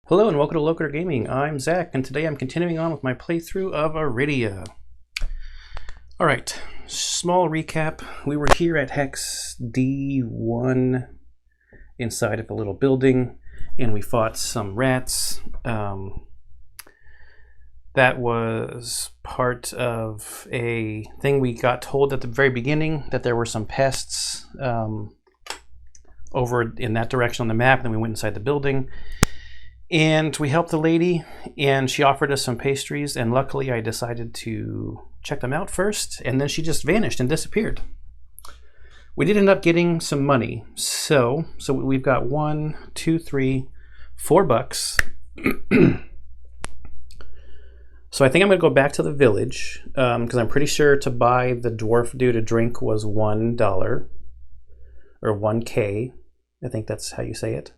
Hello and welcome to Locator Gaming. I'm Zach, and today I'm continuing on with my playthrough of Arydia. Alright, small recap. We were here at Hex D1 inside of a little building, and we fought some rats. That was part of a thing we got told at the very beginning, that there were some pests over in that direction on the map, and then we went inside the building. And we helped the lady, and she offered us some pastries, and luckily I decided to check them out first, and then she just vanished and disappeared. We did end up getting some money, so we've got $1, 2, 3, $4. So I think I'm going to go back to the village, because I'm pretty sure to buy the dwarf dude a drink was $1, or 1K. I think that's how you say it.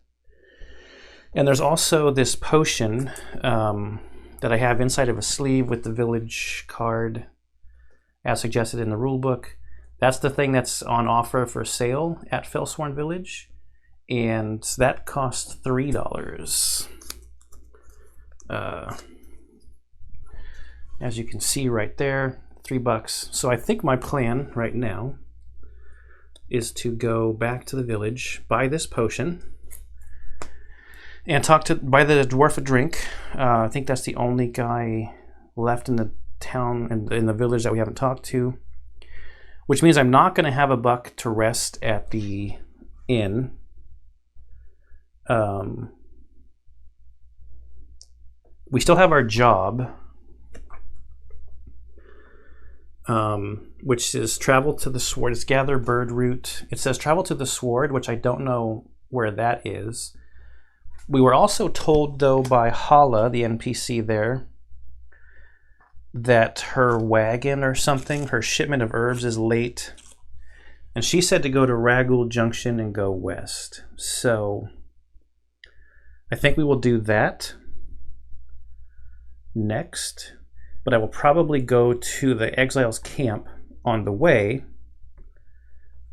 And there's also this potion that I have inside of a sleeve with the village card as suggested in the rulebook. That's the thing that's on offer for sale at Fellsworn Village, and that costs $3. As you can see right there, $3. So I think my plan right now is to go back to the village, buy this potion, and buy the dwarf a drink. I think that's the only guy left in the town and in the village that we haven't talked to, which means I'm not going to have $1 to rest at the inn. We still have our job, which is travel to the sword. It's gather bird root. It says travel to the sword, which I don't know where that is. We were also told, though, by Hala, the NPC there, that her wagon or something, her shipment of herbs is late. And she said to go to Ragul Junction and go west. So I think we will do that next. But I will probably go to the Exiles camp on the way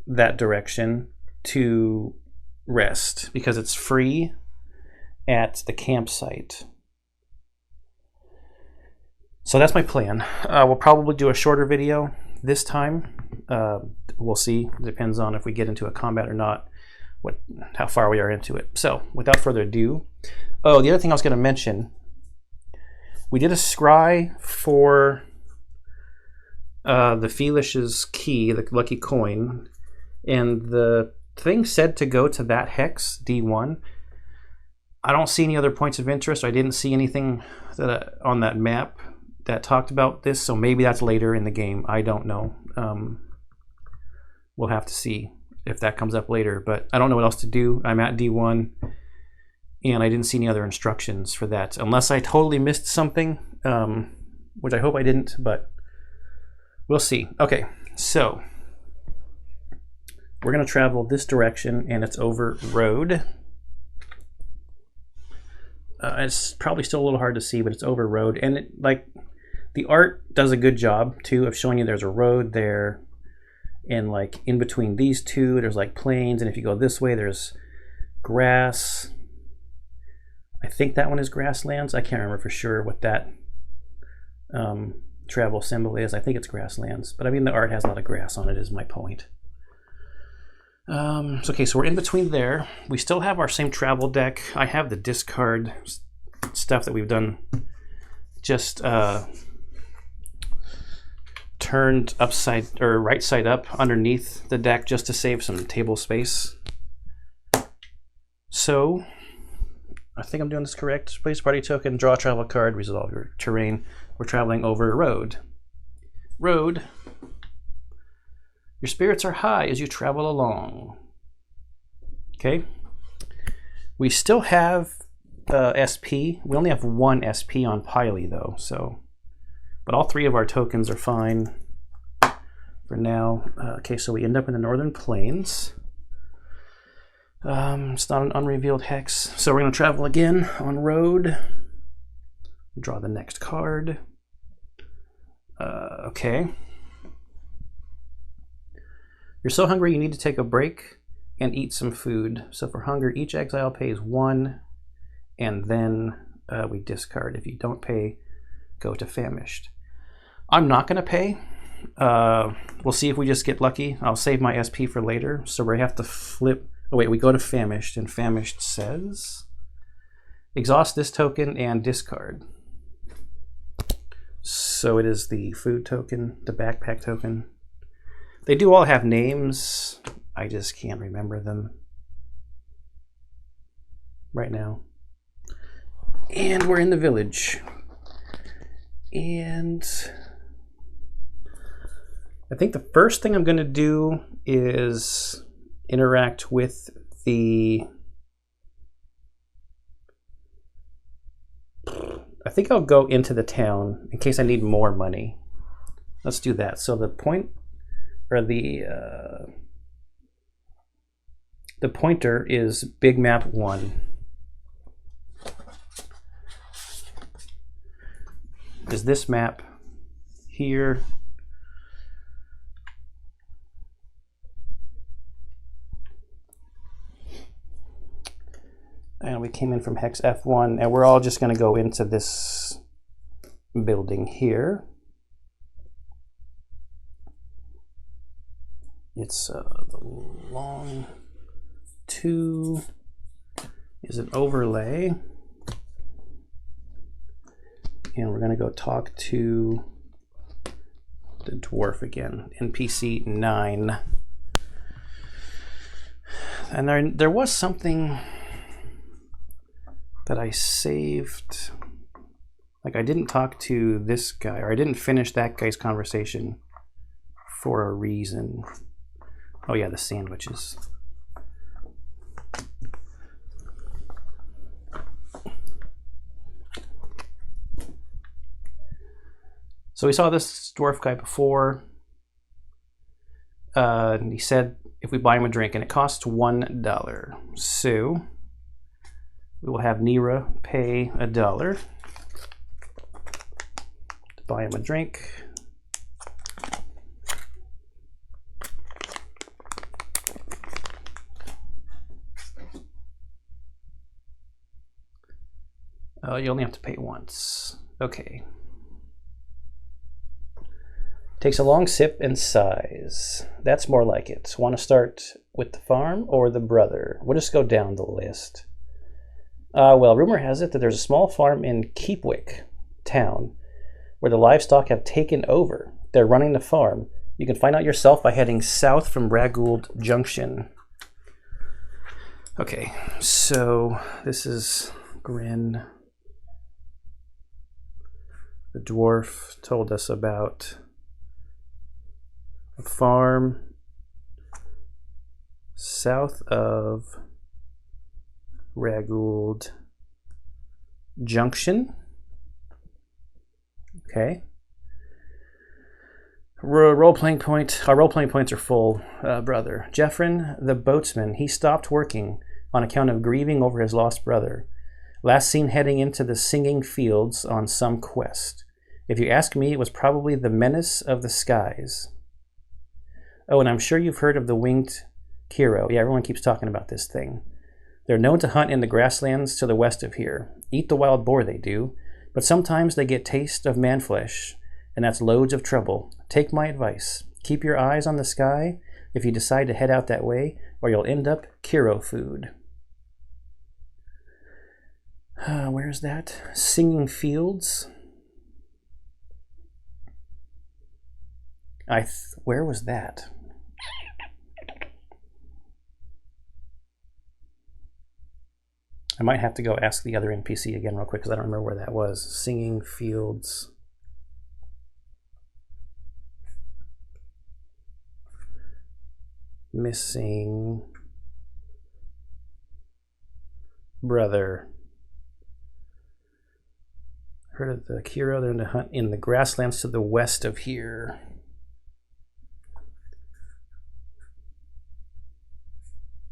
that direction to rest, because it's free at the campsite. So that's my plan. We'll probably do a shorter video this time. We'll see. Depends on if we get into a combat or not, how far we are into it. So without further ado, the other thing I was going to mention, we did a scry for the Felish's key, the lucky coin, and the thing said to go to that hex, D1. I don't see any other points of interest. I didn't see anything on that map that talked about this, so maybe that's later in the game. I don't know. We'll have to see if that comes up later, but I don't know what else to do. I'm at D1, and I didn't see any other instructions for that, unless I totally missed something, which I hope I didn't, but we'll see. Okay, so we're going to travel this direction, and it's over road. It's probably still a little hard to see, but it's over road, and the art does a good job too of showing you there's a road there, and like in between these two there's like plains, and if you go this way there's grass. I think that one is grasslands. I can't remember for sure what that travel symbol is. I think it's grasslands, but I mean the art has a lot of grass on it is my point. Okay, so we're in between there. We still have our same travel deck. I have the discard stuff that we've done just turned upside or right side up underneath the deck just to save some table space. So I think I'm doing this correct. Place party token, draw a travel card, resolve your terrain. We're traveling over a road. Road. Your spirits are high as you travel along. Okay. We still have SP. We only have 1 SP on Piley though, so. But all 3 of our tokens are fine for now. Okay, so we end up in the Northern Plains. It's not an unrevealed hex, so we're going to travel again on road. Draw the next card. Okay. You're so hungry you need to take a break and eat some food. So for hunger, each exile pays 1 and then we discard. If you don't pay, go to famished. I'm not going to pay. We'll see if we just get lucky. I'll save my SP for later. So we have to flip. Oh wait, we go to famished, and famished says exhaust this token and discard. So it is the food token, the backpack token. They do all have names. I just can't remember them right now. And we're in the village. And I think the first thing I'm going to do is interact with the... I think I'll go into the town in case I need more money. Let's do that. So the point, or the pointer is Big Map 1. Is this map here? And we came in from hex F1, and we're all just going to go into this building here. It's the long 2 is an overlay. And we're going to go talk to the dwarf again, NPC 9. And there was something that I saved. Like I didn't talk to this guy, or I didn't finish that guy's conversation for a reason. Oh yeah, the sandwiches. So we saw this dwarf guy before. And he said if we buy him a drink, and it costs $1. So we will have Nira pay $1 to buy him a drink. You only have to pay once. Okay. Takes a long sip and sighs. That's more like it. Want to start with the farm or the brother? We'll just go down the list. Well, rumor has it that there's a small farm in Keepwick town where the livestock have taken over. They're running the farm. You can find out yourself by heading south from Ragould Junction. Okay, so this is Grin. The dwarf told us about a farm south of Ragould Junction. Okay. Role-playing point. Our role-playing points are full, brother. Jeffrin, the boatsman, he stopped working on account of grieving over his lost brother. Last seen heading into the singing fields on some quest. If you ask me, it was probably the menace of the skies. Oh, and I'm sure you've heard of the winged Kiro. Yeah, everyone keeps talking about this thing. They're known to hunt in the grasslands to the west of here. Eat the wild boar, they do. But sometimes they get taste of man flesh, and that's loads of trouble. Take my advice. Keep your eyes on the sky if you decide to head out that way, or you'll end up Kiro food. Where's that? Singing Fields. Where was that? I might have to go ask the other NPC again real quick because I don't remember where that was. Singing Fields. Missing brother. Heard of the Kiro. They're in the hunt in the grasslands to the west of here.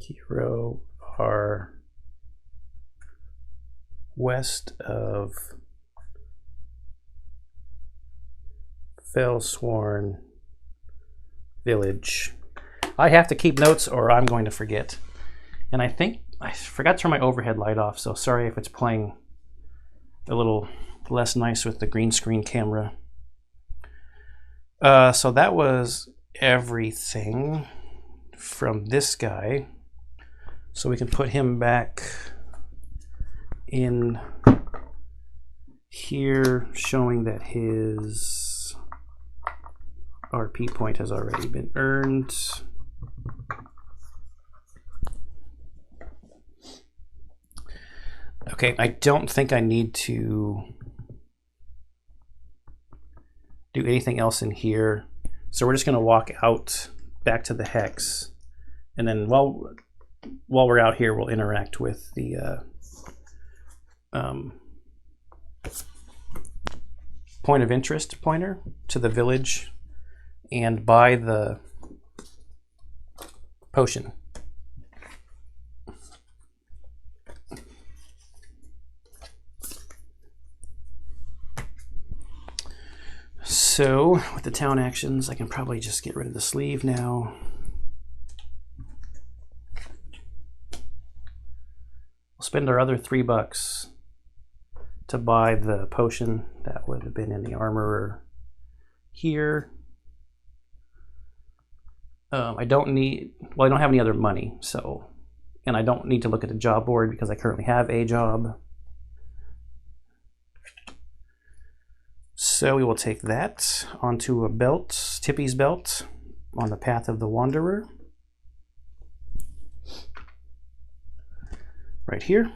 Kiro are west of Fellsworn Village. I have to keep notes or I'm going to forget. And I think I forgot to turn my overhead light off, so sorry if it's playing a little less nice with the green screen camera. So that was everything from this guy. So we can put him back in here, showing that his RP point has already been earned. Okay, I don't think I need to do anything else in here. So we're just going to walk out back to the hex. And then while we're out here, we'll interact with the point of interest pointer to the village and buy the potion. So with the town actions, I can probably just get rid of the sleeve now. We'll spend our other $3 to buy the potion. That would have been in the armorer here. I don't have any other money, so, and I don't need to look at the job board because I currently have a job. So we will take that onto a belt, Tippy's belt, on the path of the Wanderer. Right here.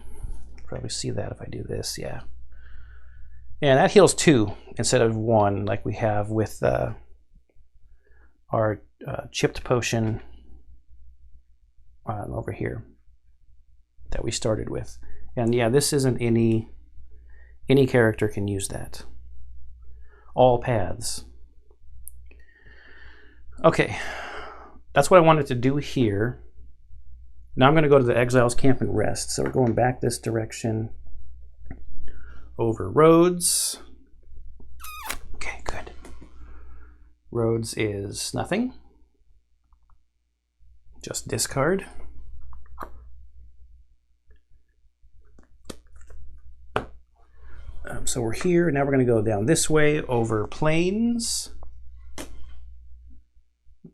Probably see that if I do this, yeah. And that heals 2 instead of 1 like we have with our chipped potion over here that we started with. And yeah, this isn't any character can use that. All paths. Okay, that's what I wanted to do here. Now I'm going to go to the Exiles Camp and rest. So we're going back this direction over roads. Okay, good. Roads is nothing. Just discard. So we're here. Now we're going to go down this way over plains.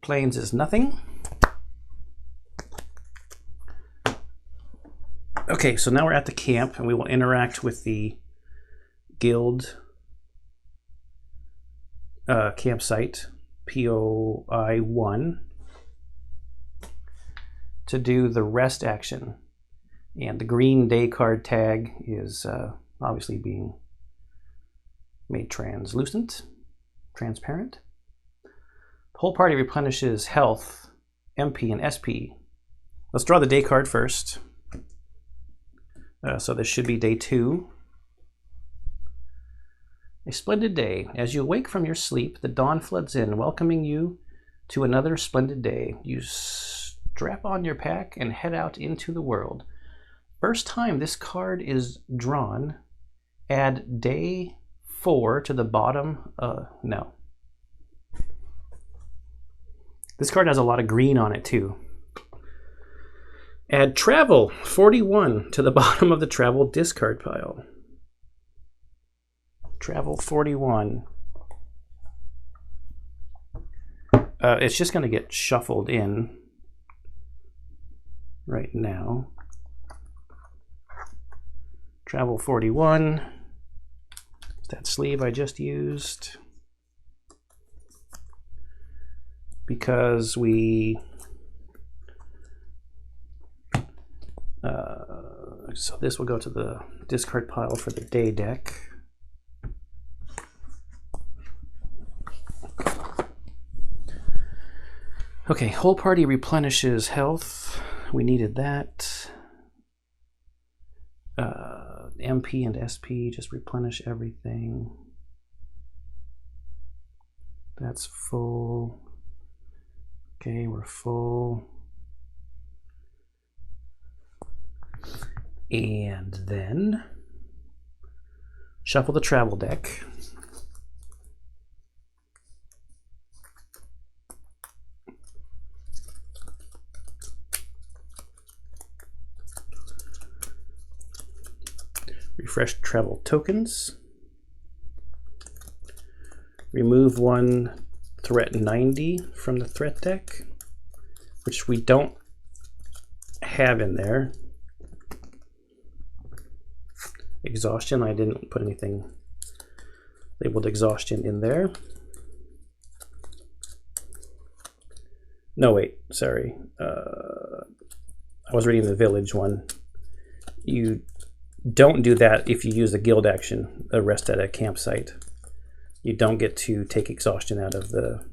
Plains is nothing. Okay, so now we're at the camp and we will interact with the guild campsite, POI 1, to do the rest action. And the green day card tag is obviously being made transparent. The whole party replenishes health, MP, and SP. Let's draw the day card first. So this should be day 2. A splendid day. As you awake from your sleep, the dawn floods in, welcoming you to another splendid day. You strap on your pack and head out into the world. First time this card is drawn, add day 4 to the bottom. No. This card has a lot of green on it too. Add travel 41 to the bottom of the travel discard pile. Travel 41. It's just going to get shuffled in right now. Travel 41. That sleeve I just used. Because we... so this will go to the discard pile for the day deck. Okay, whole party replenishes health. We needed that. MP and SP, just replenish everything. That's full. Okay, we're full. And then shuffle the travel deck. refresh travel tokens, remove one threat 90 from the threat deck, which we don't have in there. Exhaustion, I didn't put anything labeled exhaustion in there. No, wait, sorry. I was reading the village one. You don't do that if you use a guild action, a rest at a campsite. You don't get to take exhaustion out of the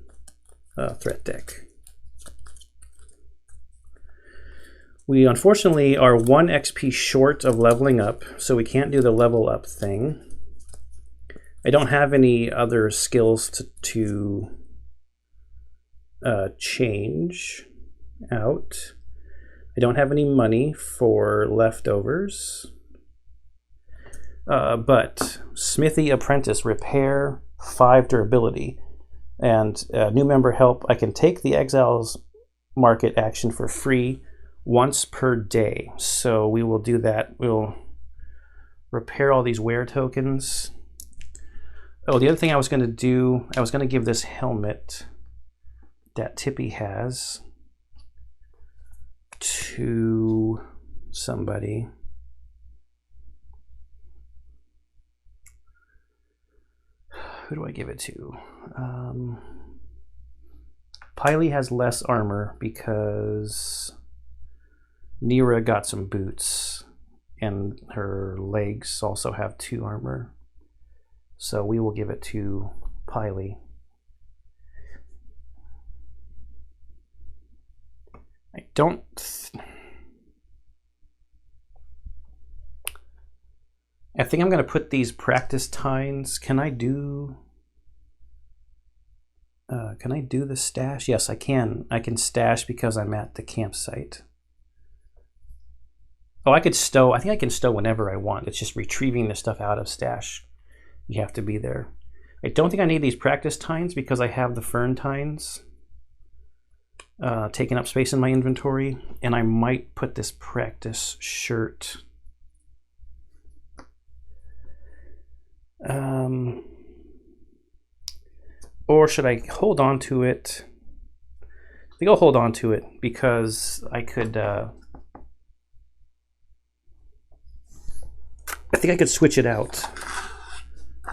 threat deck. We unfortunately are 1 XP short of leveling up, so we can't do the level up thing. I don't have any other skills to change out. I don't have any money for leftovers. But Smithy Apprentice, repair 5 durability, and new member help. I can take the Exiles Market action for free once per day. So we will do that. We'll repair all these wear tokens. Oh, the other thing I was going to do, I was going to give this helmet that Tippy has to somebody. Who do I give it to? Piley has less armor because Nira got some boots, and her legs also have 2 armor. So we will give it to Piley. I don't... I think I'm going to put these practice tines. Can I do the stash? Yes, I can. I can stash because I'm at the campsite. Oh, I could stow. I think I can stow whenever I want. It's just retrieving the stuff out of stash. You have to be there. I don't think I need these practice tines because I have the fern tines taking up space in my inventory, and I might put this practice shirt. Or should I hold on to it? I think I'll hold on to it because I could. I think I could switch it out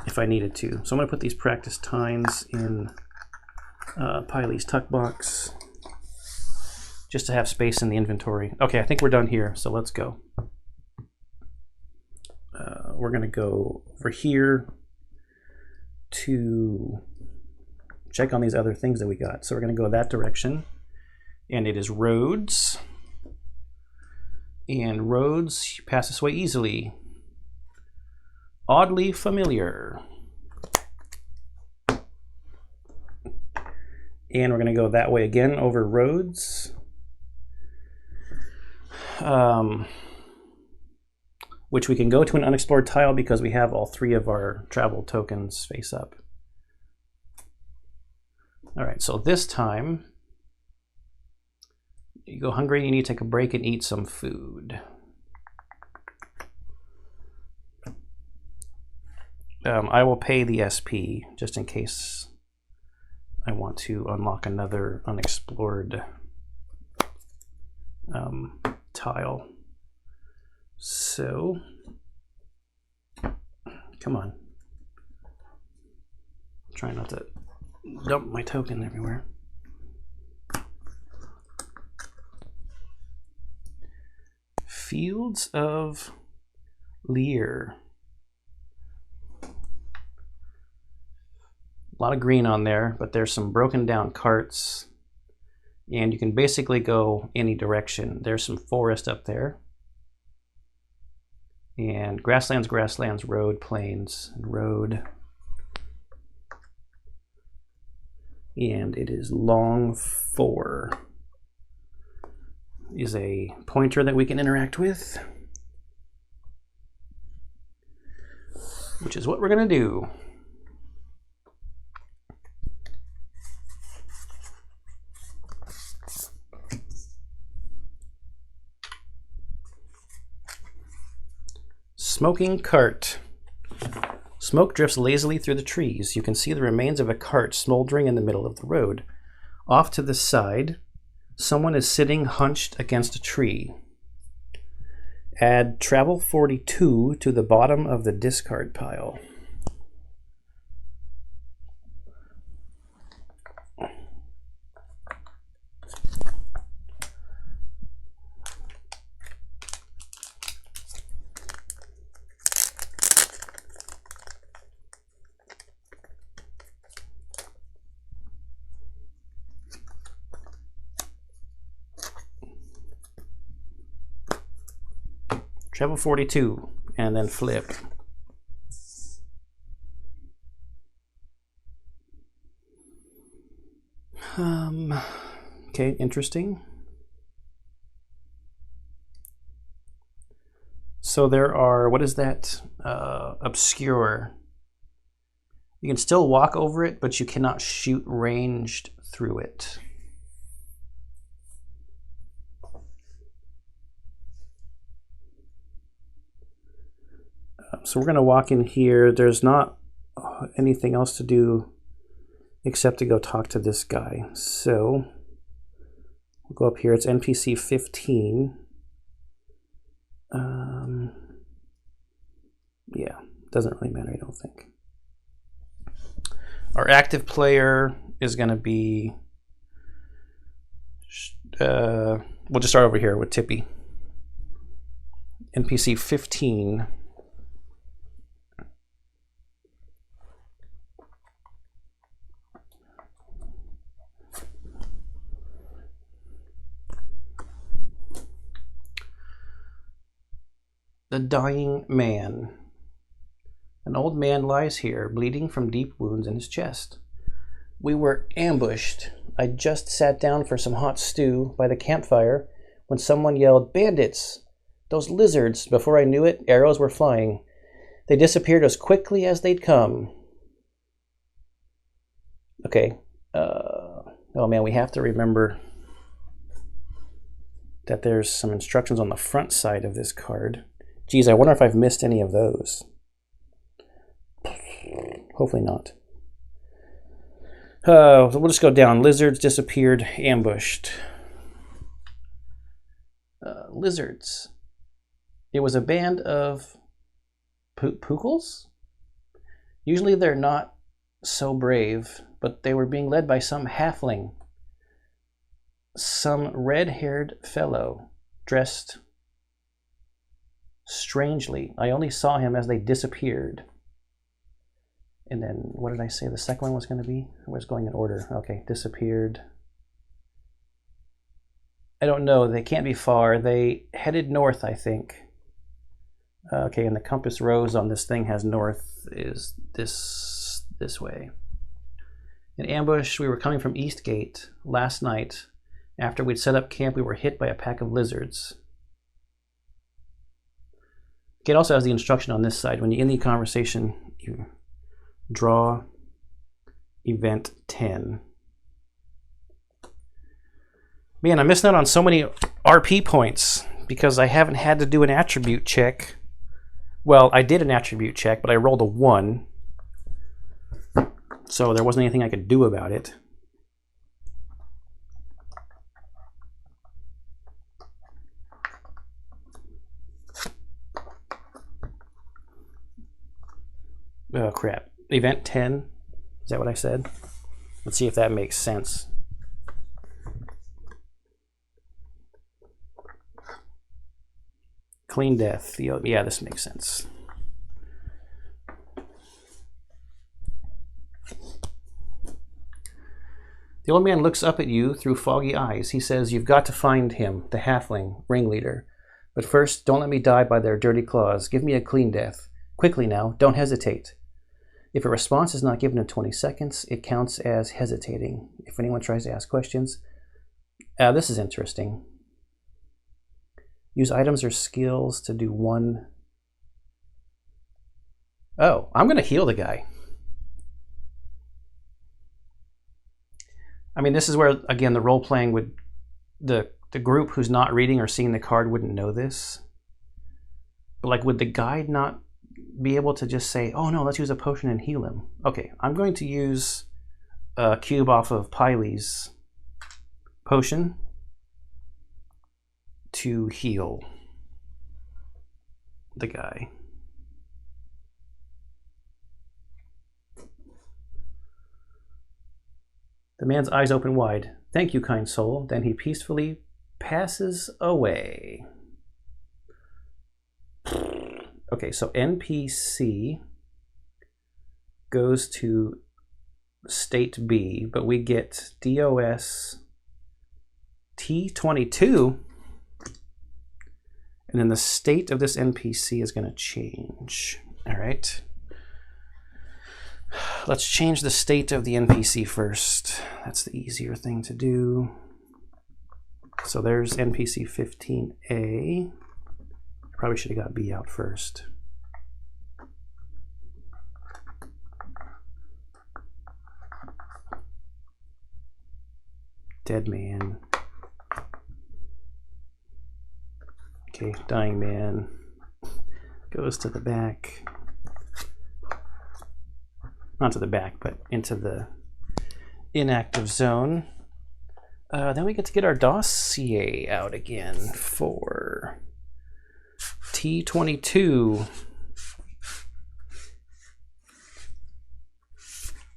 if I needed to. So I'm going to put these practice tines in Piley's tuck box just to have space in the inventory. Okay, I think we're done here, so let's go. We're going to go over here to check on these other things that we got. So we're going to go that direction, and it is roads. And roads pass this way easily. Oddly familiar. And we're going to go that way again over roads. Which we can go to an unexplored tile because we have all 3 of our travel tokens face up. All right, so this time, you go hungry, you need to take a break and eat some food. I will pay the SP just in case I want to unlock another unexplored tile. So, come on. Try not to dump my token everywhere. Fields of Lear. A lot of green on there, but there's some broken down carts, and you can basically go any direction. There's some forest up there, and grasslands, grasslands, road, plains, and road. And it is long 4 is a pointer that we can interact with, which is what we're going to do. Smoking cart. Smoke drifts lazily through the trees. You can see the remains of a cart smoldering in the middle of the road. Off to the side, someone is sitting hunched against a tree. Add travel 42 to the bottom of the discard pile. Travel 42, and then flip. Okay, interesting. So there are, what is that? Obscure. You can still walk over it, but you cannot shoot ranged through it. So we're going to walk in here. There's not anything else to do except to go talk to this guy. So we'll go up here. It's NPC 15. Yeah, doesn't really matter, I don't think. Our active player is going to be... we'll just start over here with Tippy. NPC 15. The dying man. An old man lies here, bleeding from deep wounds in his chest. We were ambushed. I just sat down for some hot stew by the campfire when someone yelled, "Bandits! Those lizards!" Before I knew it, arrows were flying. They disappeared as quickly as they'd come. Okay. Oh man, we have to remember that there's some instructions on the front side of this card. Geez, I wonder if I've missed any of those. Hopefully not. So we'll just go down. Lizards disappeared, ambushed. Lizards. It was a band of Teekles? Usually they're not so brave, but they were being led by some halfling. Some red-haired fellow dressed strangely. I only saw him as they disappeared. And then, what did I say the second one was going to be? I was going in order. Okay, disappeared. I don't know. They can't be far. They headed north, I think. Okay, and the compass rose on this thing has north is this way. In ambush, we were coming from Eastgate last night. After we'd set up camp, we were hit by a pack of lizards. Okay, it also has the instruction on this side. When you end the conversation, you draw event 10. Man, I'm missing out on so many RP points because I haven't had to do an attribute check. Well, I did an attribute check, but I rolled a 1. So there wasn't anything I could do about it. Oh, crap. Event 10? Is that what I said? Let's see if that makes sense. Clean death. Yeah, this makes sense. The old man looks up at you through foggy eyes. He says, "You've got to find him, the halfling, ringleader. But first, don't let me die by their dirty claws. Give me a clean death. Quickly now, don't hesitate. If a response is not given in 20 seconds, it counts as hesitating. If anyone tries to ask questions..." This is interesting. Use items or skills to do one... Oh, I'm going to heal the guy. I mean, this is where, again, the role-playing would... The group who's not reading or seeing the card wouldn't know this. like, would the guide not be able to just say, oh no, let's use a potion and heal him? Okay, I'm going to use a cube off of Pyle's potion to heal the guy. The man's eyes open wide. Thank you, kind soul. Then he peacefully passes away. Okay, so NPC goes to state B, but we get DOS T22, and then the state of this NPC is going to change. All right. Let's change the state of the NPC first. That's the easier thing to do. So there's NPC 15A. Probably should have got B out first. Dead man. Okay, dying man. Goes to the back. Not to the back, but into the inactive zone. Then we get to get our dossier out again for T22.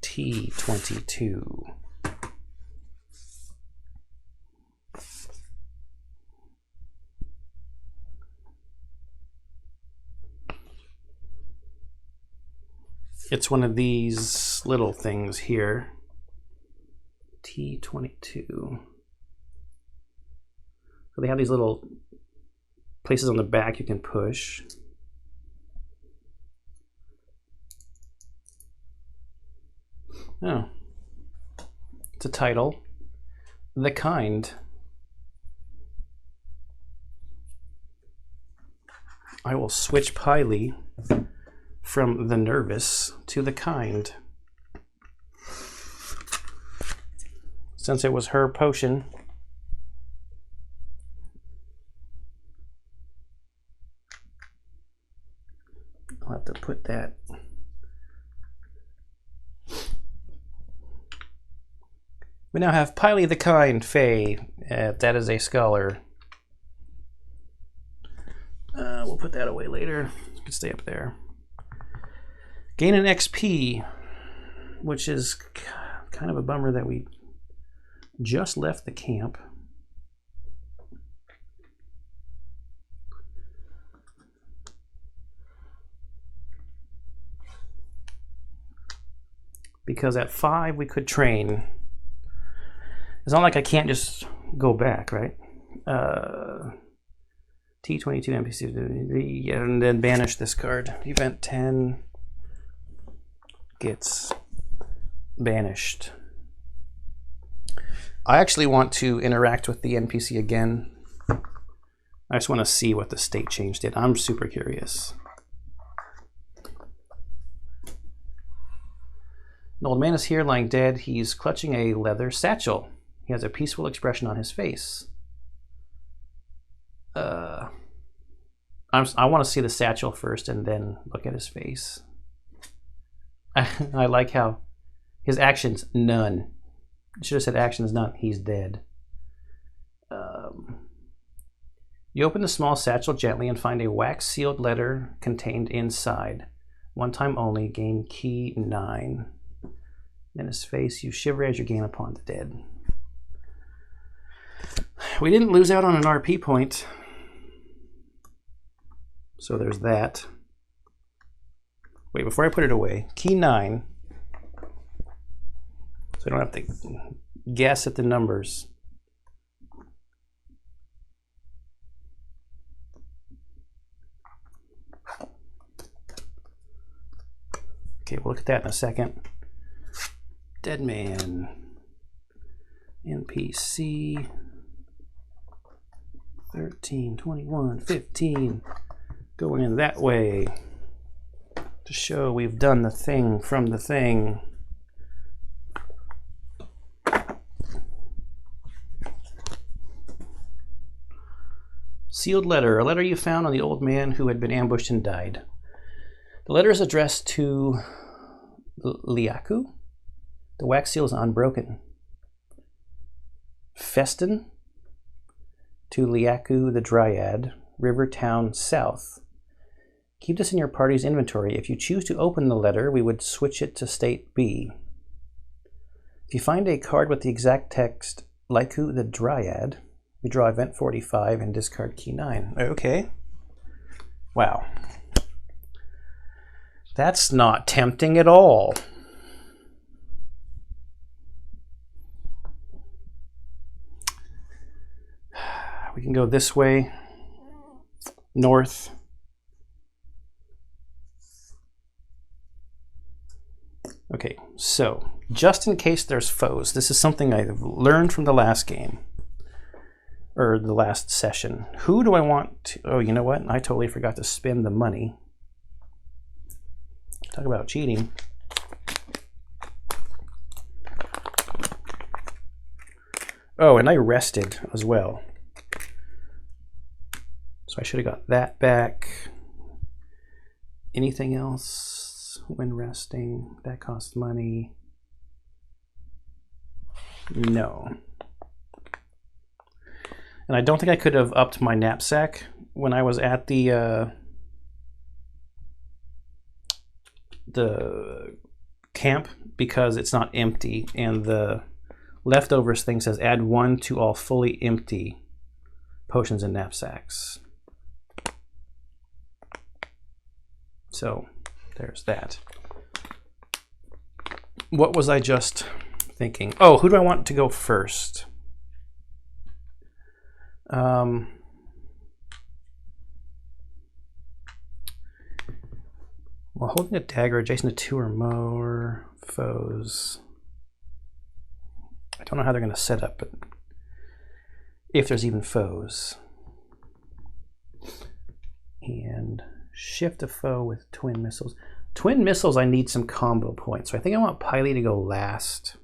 T22. It's one of these little things here. T22. So they have these little places on the back you can push. Oh. It's a title. The Kind. I will switch Pyle from the Nervous to the Kind. Since it was her potion, I'll have to put that. We now have Pyle the Kind, Fae. That is a scholar. We'll put that away later. You can stay up there. Gain an XP, which is kind of a bummer that we just left the camp. Because at 5 we could train. It's not like I can't just go back, right? T22 NPC, and then banish this card. Event 10 gets banished. I actually want to interact with the NPC again. I just want to see what the state change did. I'm super curious. An old man is here lying dead. He's clutching a leather satchel. He has a peaceful expression on his face. I want to see the satchel first and then look at his face. I like how his actions, none. I should have said actions, none. He's dead. You open the small satchel gently and find a wax-sealed letter contained inside. One time only, gain key 9. In his face, you shiver as you gain upon the dead. We didn't lose out on an RP point. So there's that. Wait, before I put it away, key 9. So I don't have to guess at the numbers. Okay, we'll look at that in a second. Dead man. NPC. 13, 21, 15. Going in that way to show we've done the thing from the thing. Sealed letter, a letter you found on the old man who had been ambushed and died. The letter is addressed to Liaku. The wax seal is unbroken. Festin to Liaku the Dryad, River Town South. Keep this in your party's inventory. If you choose to open the letter, we would switch it to state B. If you find a card with the exact text, Liaku the Dryad, you draw event 45 and discard key 9. Okay. Wow. That's not tempting at all. We can go this way, north. Okay, so just in case there's foes, this is something I've learned from the last game, or the last session. Who do I want to, oh, you know what? I totally forgot to spend the money. Talk about cheating. Oh, and I rested as well. So I should have got that back. Anything else when resting? That costs money. No. And I don't think I could have upped my knapsack when I was at the camp, because it's not empty, and the leftovers thing says add 1 to all fully empty potions and knapsacks. So there's that. What was I just thinking? Oh, who do I want to go first? While holding a dagger adjacent to 2 or more foes. I don't know how they're going to set up, but if there's even foes. And shift a foe with twin missiles. Twin missiles, I need some combo points. So I think I want Piley to go last.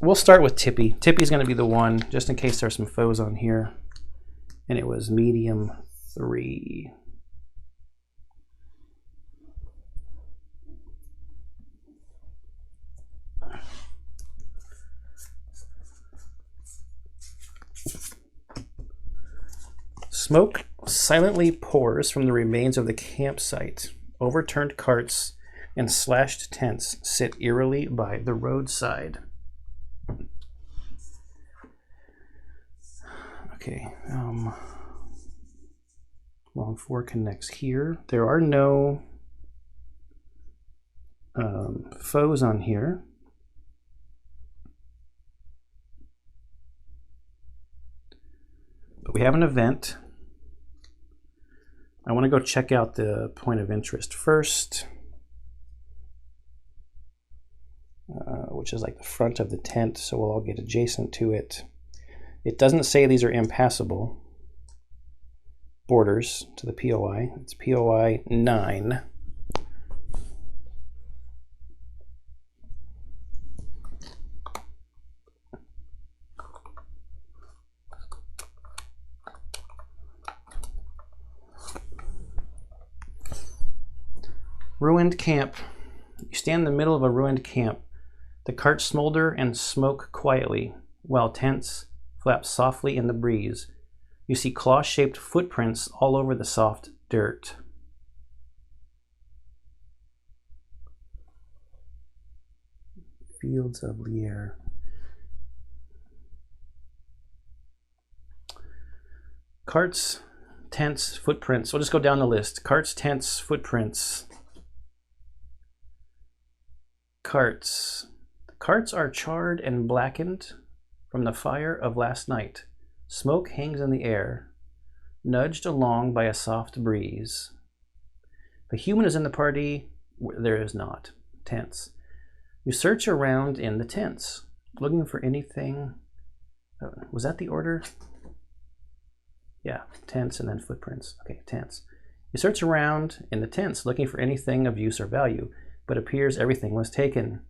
We'll start with Tippy. Tippy's going to be the one, just in case there's some foes on here. And it was medium 3. Smoke silently pours from the remains of the campsite. Overturned carts and slashed tents sit eerily by the roadside. Okay, long 4 connects here. There are no foes on here. But we have an event. I want to go check out the point of interest first, which is like the front of the tent, so we'll all get adjacent to it. It doesn't say these are impassable borders to the POI. It's POI 9. Ruined camp. You stand in the middle of a ruined camp. The carts smolder and smoke quietly, while tents flap softly in the breeze. You see claw-shaped footprints all over the soft dirt. Fields of Lier. Carts, tents, footprints. We'll just go down the list. Carts, tents, footprints. Carts. The carts are charred and blackened from the fire of last night. Smoke hangs in the air, nudged along by a soft breeze. If a human is in the party, there is not. Tents. You search around in the tents, looking for anything. Was that the order? Yeah, tents and then footprints. Okay, tents. You search around in the tents, looking for anything of use or value, but appears everything was taken.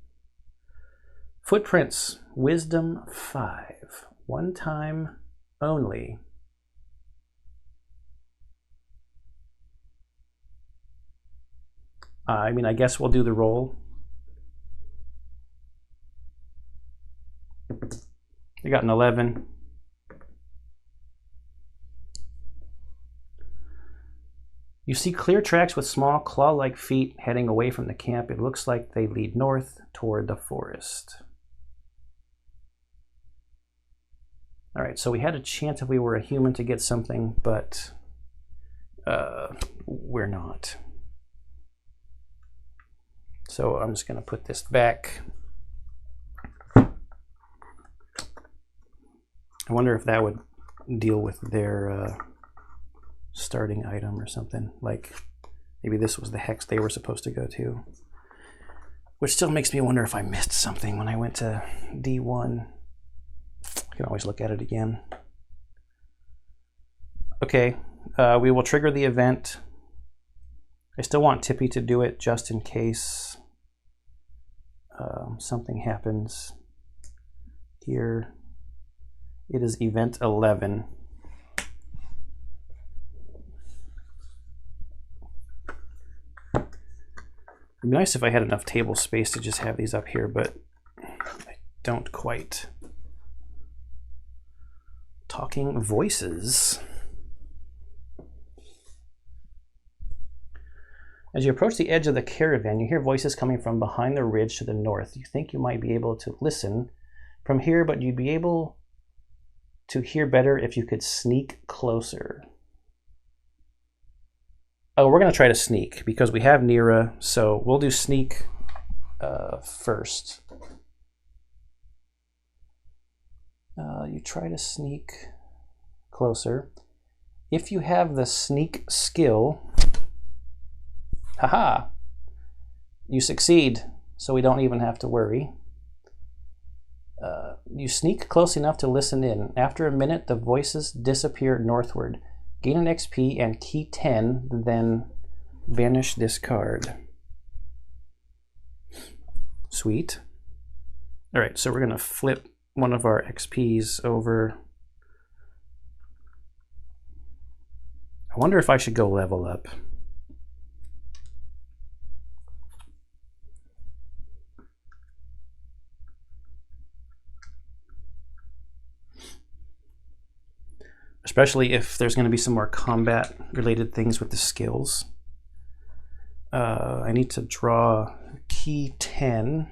Footprints, wisdom 5. One time only. I mean, I guess we'll do the roll. I got an 11. You see clear tracks with small claw-like feet heading away from the camp. It looks like they lead north toward the forest. All right, so we had a chance if we were a human to get something, but we're not. So I'm just going to put this back. I wonder if that would deal with their starting item or something. Like maybe this was the hex they were supposed to go to. Which still makes me wonder if I missed something when I went to D1. I can always look at it again. Okay, we will trigger the event. I still want Tippy to do it just in case something happens here. It is event 11. It'd be nice if I had enough table space to just have these up here, but I don't quite. Talking voices. As you approach the edge of the caravan, you hear voices coming from behind the ridge to the north. You think you might be able to listen from here, but you'd be able to hear better if you could sneak closer. Oh, we're going to try to sneak because we have Nira, so we'll do sneak first. You try to sneak closer. If you have the sneak skill, haha, you succeed, so we don't even have to worry. You sneak close enough to listen in. After a minute, the voices disappear northward. Gain an XP and key 10, then banish this card. Sweet. All right, so we're going to flip one of our XPs over. I wonder if I should go level up. Especially if there's going to be some more combat related things with the skills. I need to draw key 10.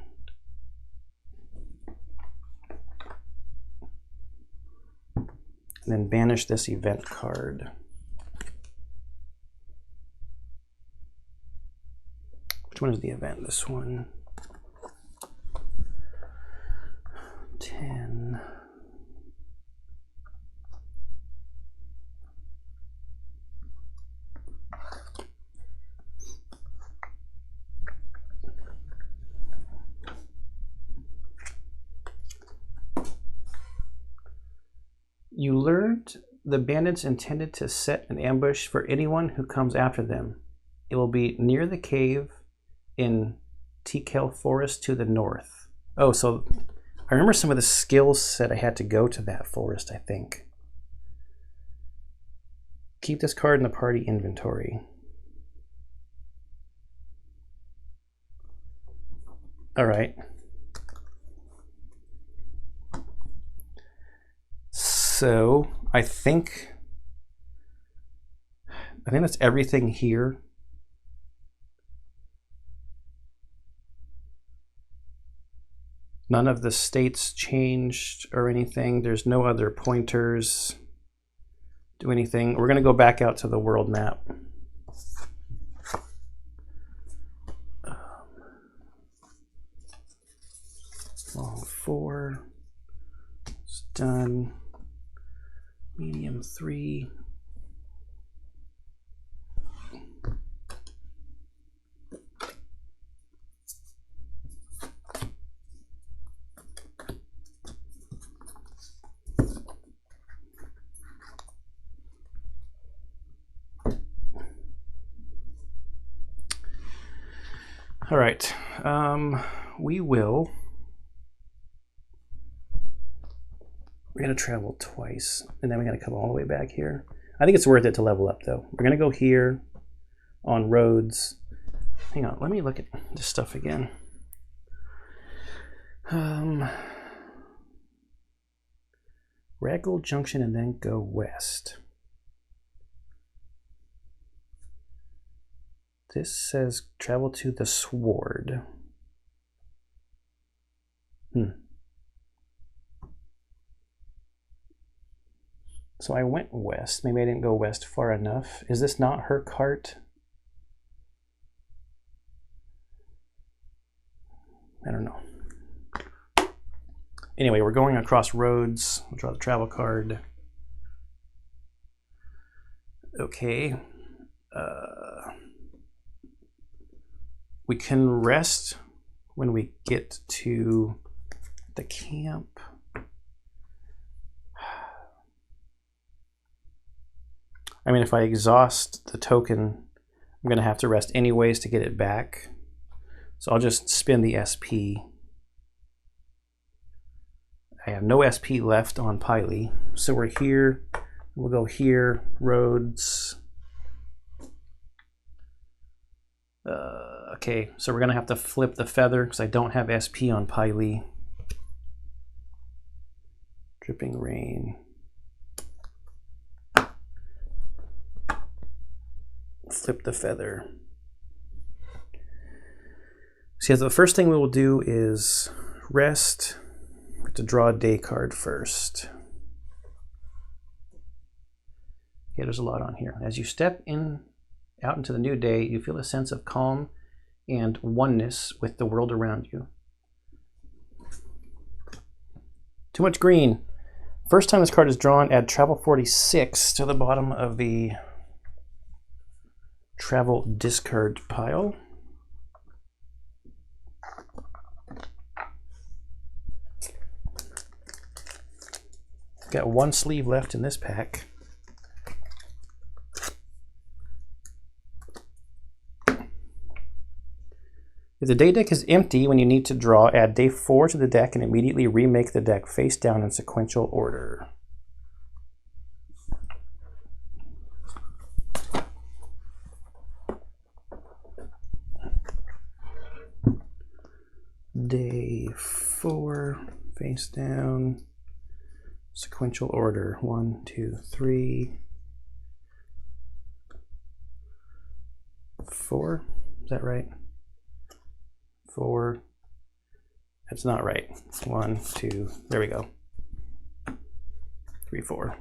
And then banish this event card. Which one is the event? This one. 10. You learned the bandits intended to set an ambush for anyone who comes after them. It will be near the cave in Teekle forest to the north. Oh, so I remember some of the skills said I had to go to that forest, I think. Keep this card in the party inventory. All right. So I think that's everything here. None of the states changed or anything. There's no other pointers. Do anything. We're going to go back out to the world map. Long 4. It's done. Medium 3. All right, we will gonna travel twice, and then we're gonna come all the way back here. I think it's worth it to level up though. We're gonna go here on roads. Hang on, let me look at this stuff again. Raggold Junction and then go west. This says travel to the Sword. So I went west. Maybe I didn't go west far enough. Is this not her cart? I don't know. Anyway, we're going across roads. I'll draw the travel card. Okay. We can rest when we get to the camp. I mean, if I exhaust the token, I'm going to have to rest anyways to get it back. So I'll just spin the SP. I have no SP left on Piley. So we're here. We'll go here, roads. Okay, so we're going to have to flip the feather because I don't have SP on Piley. Dripping rain. Flip the feather. See, the first thing we will do is rest. We have to draw a day card first. Okay, there's a lot on here. As you step out into the new day, you feel a sense of calm and oneness with the world around you. Too much green. First time this card is drawn, add travel 46 to the bottom of the travel discard pile. Got one sleeve left in this pack. If the day deck is empty when you need to draw, add day 4 to the deck and immediately remake the deck face down in sequential order. Day 4, face down, sequential order. 1, 2, 3, 4. Is that right? 4. That's not right. 1, 2. There we go. 3, 4.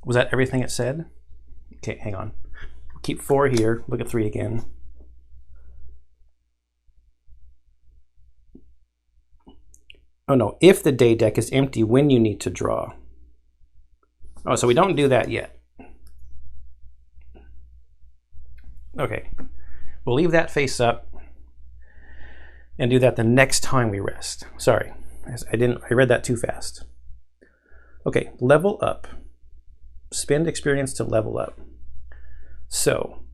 Was that everything it said? Okay, hang on. Keep 4 here. Look at 3 again. Oh no, if the day deck is empty when you need to draw. Oh, so we don't do that yet. Okay, we'll leave that face up and do that the next time we rest. Sorry, I read that too fast. Okay, level up. Spend experience to level up. So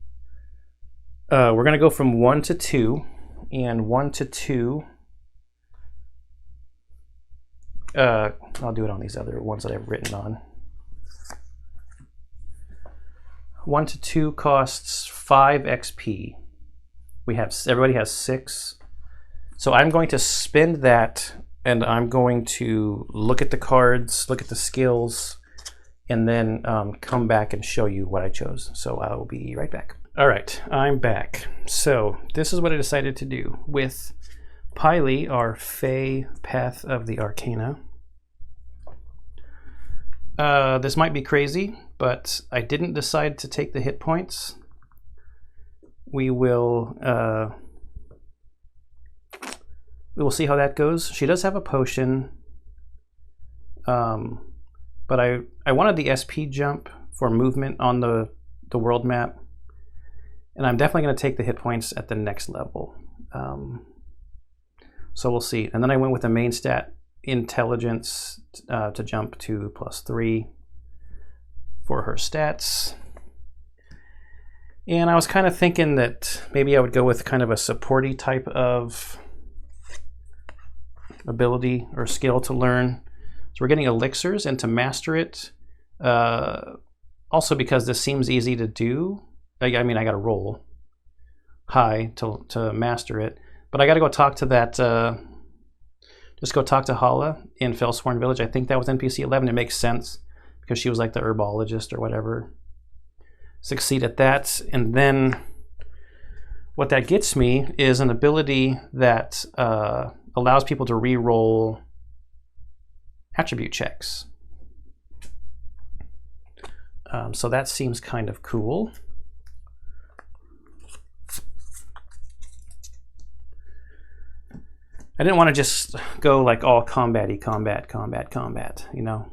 we're going to go from 1 to 2, and 1 to 2. I'll do it on these other ones that I've written on. 1 to 2 costs 5 XP. Everybody has 6. So I'm going to spend that, and I'm going to look at the cards, look at the skills, and then come back and show you what I chose. So I will be right back. All right, I'm back. So this is what I decided to do with Piley, our Fey Path of the Arcana. This might be crazy, but I didn't decide to take the hit points. We will see how that goes. She does have a potion, but I wanted the SP jump for movement on the world map, and I'm definitely going to take the hit points at the next level. So we'll see. And then I went with the main stat, intelligence, to jump to +3 for her stats. And I was kind of thinking that maybe I would go with kind of a supporty type of ability or skill to learn. So we're getting elixirs, and to master it, also because this seems easy to do, I mean, I got to roll high to master it, but I got to go talk to that, just go talk to Hala in Fellsworn Village. I think that was NPC 11. It makes sense because she was like the herbologist or whatever. Succeed at that, and then what that gets me is an ability that allows people to re-roll attribute checks. So that seems kind of cool. I didn't want to just go like all combat-y, combat, you know.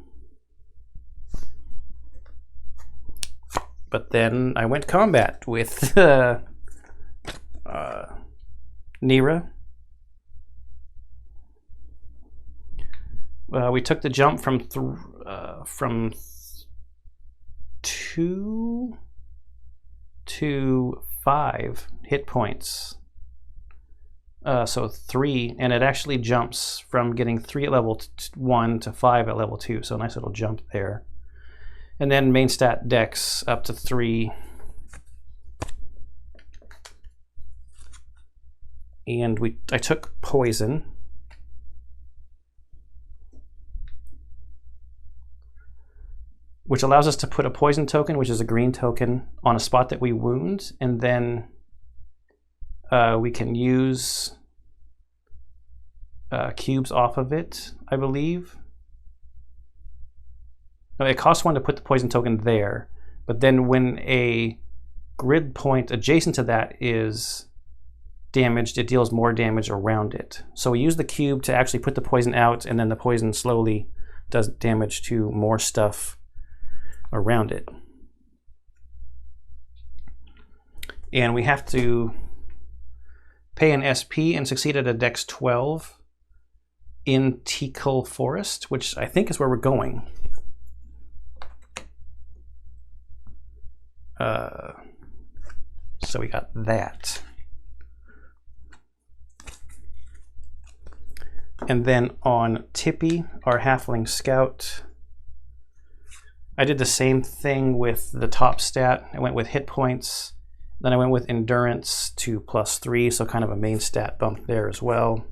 But then I went combat with Nira. We took the jump from 2 to 5 hit points. So 3, and it actually jumps from getting 3 at level 1 to 5 at level 2. So a nice little jump there. And then main stat dex up to 3. And I took poison. Which allows us to put a poison token, which is a green token, on a spot that we wound, and then we can use cubes off of it, I believe. No, it costs 1 to put the poison token there, but then when a grid point adjacent to that is damaged, it deals more damage around it. So we use the cube to actually put the poison out, and then the poison slowly does damage to more stuff around it. And we have to pay an SP and succeed at a Dex 12 in Teekle Forest, which I think is where we're going. So we got that. And then on Tippy, our halfling scout, I did the same thing with the top stat. I went with hit points, then I went with endurance to +3, so kind of a main stat bump there as well.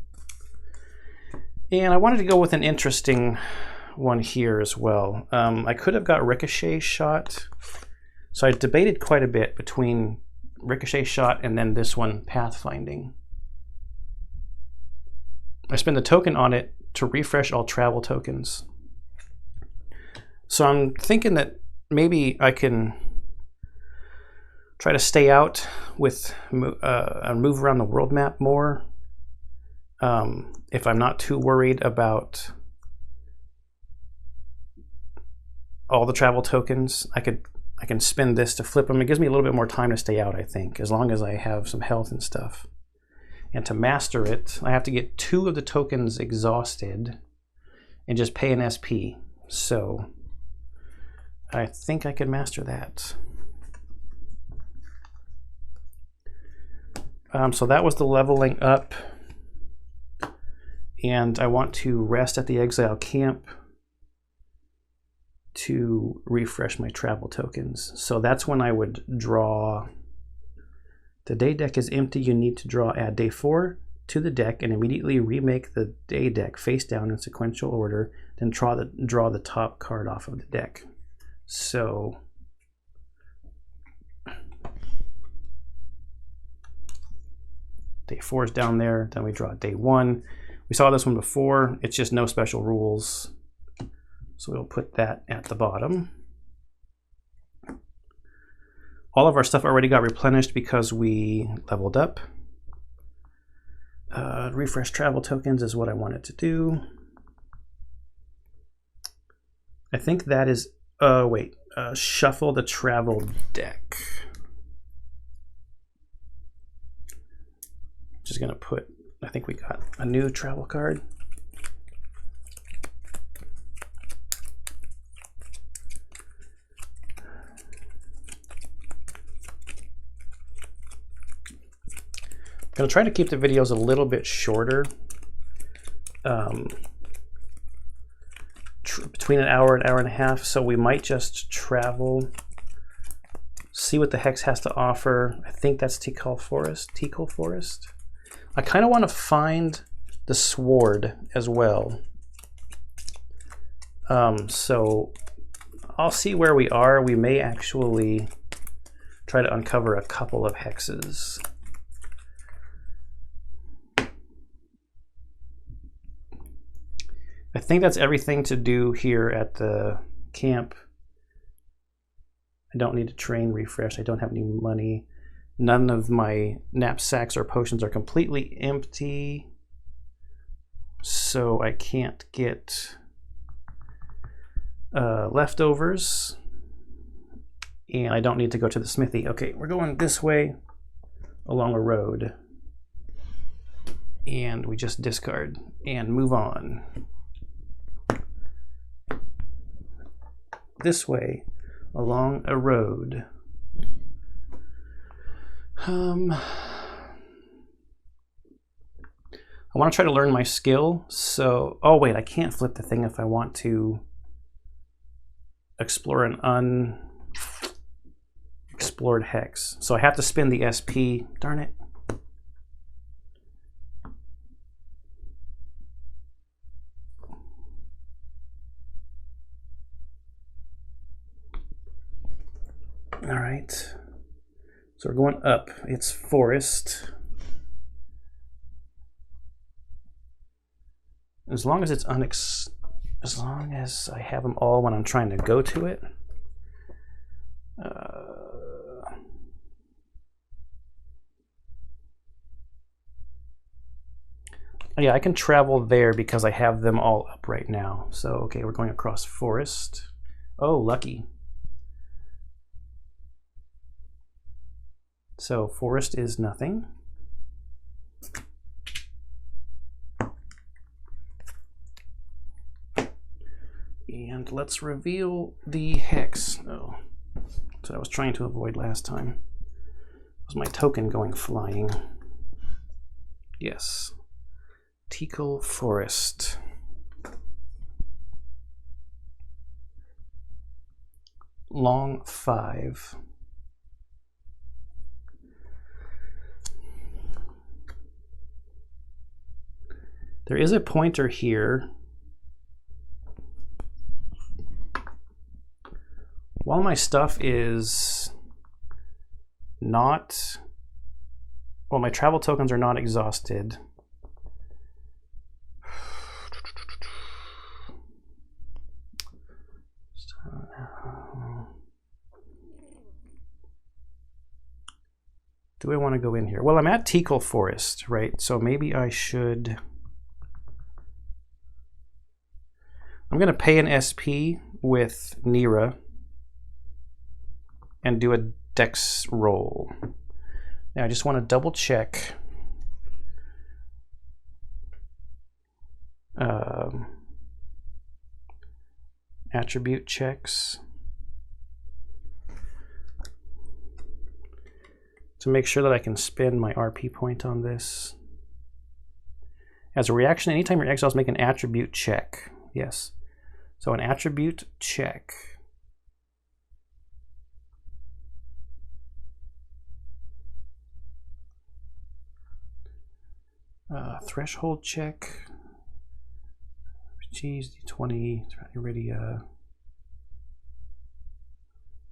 And I wanted to go with an interesting one here as well. I could have got ricochet shot, so I debated quite a bit between ricochet shot and then this one, pathfinding. I spend the token on it to refresh all travel tokens. So I'm thinking that maybe I can try to stay out with move around the world map more. If I'm not too worried about all the travel tokens, I can spend this to flip them. It gives me a little bit more time to stay out, I think, as long as I have some health and stuff. And to master it, I have to get 2 of the tokens exhausted and just pay an SP. So I think I can master that. So that was the leveling up. And I want to rest at the exile camp to refresh my travel tokens. So that's when I would draw. The day deck is empty. You need to add day 4 to the deck and immediately remake the day deck face down in sequential order, then draw the top card off of the deck. So day 4 is down there, then we draw day 1. We saw this one before, it's just no special rules. So we'll put that at the bottom. All of our stuff already got replenished because we leveled up. Refresh travel tokens is what I wanted to do. I think that is, shuffle the travel deck. Just gonna put, I think we got a new travel card. going to try to keep the videos a little bit shorter, between an hour and a half, so we might just travel, see what the hex has to offer. I think that's Teekle Forest. I kind of want to find the sword as well. So I'll see where we are. We may actually try to uncover a couple of hexes. I think that's everything to do here at the camp. I don't need to train refresh. I don't have any money. None of my knapsacks or potions are completely empty, so I can't get leftovers, and I don't need to go to the smithy. Okay, we're going this way along a road, and we just discard and move on. This way along a road. I want to try to learn my skill, so oh wait, I can't flip the thing if I want to explore an unexplored hex. So I have to spin the SP. Darn it. All right. So we're going up. It's forest. As long as it's as long as I have them all when I'm trying to go to it. Yeah, I can travel there because I have them all up right now. So, okay, we're going across forest. Oh, lucky. So, forest is nothing. And let's reveal the hex. Oh, that's what I was trying to avoid last time. Was my token going flying? Yes. Teekle Forest. Long 5. There is a pointer here. While my stuff is not, well, my travel tokens are not exhausted. Do I want to go in here? Well, I'm at Teekle Forest, right? So maybe I should. I'm going to pay an SP with Nira and do a dex roll. Now I just want to double check attribute checks to make sure that I can spend my RP point on this. As a reaction, anytime your exiles make an attribute check. Yes. So an attribute check. Threshold check. Geez, D20, Arydia.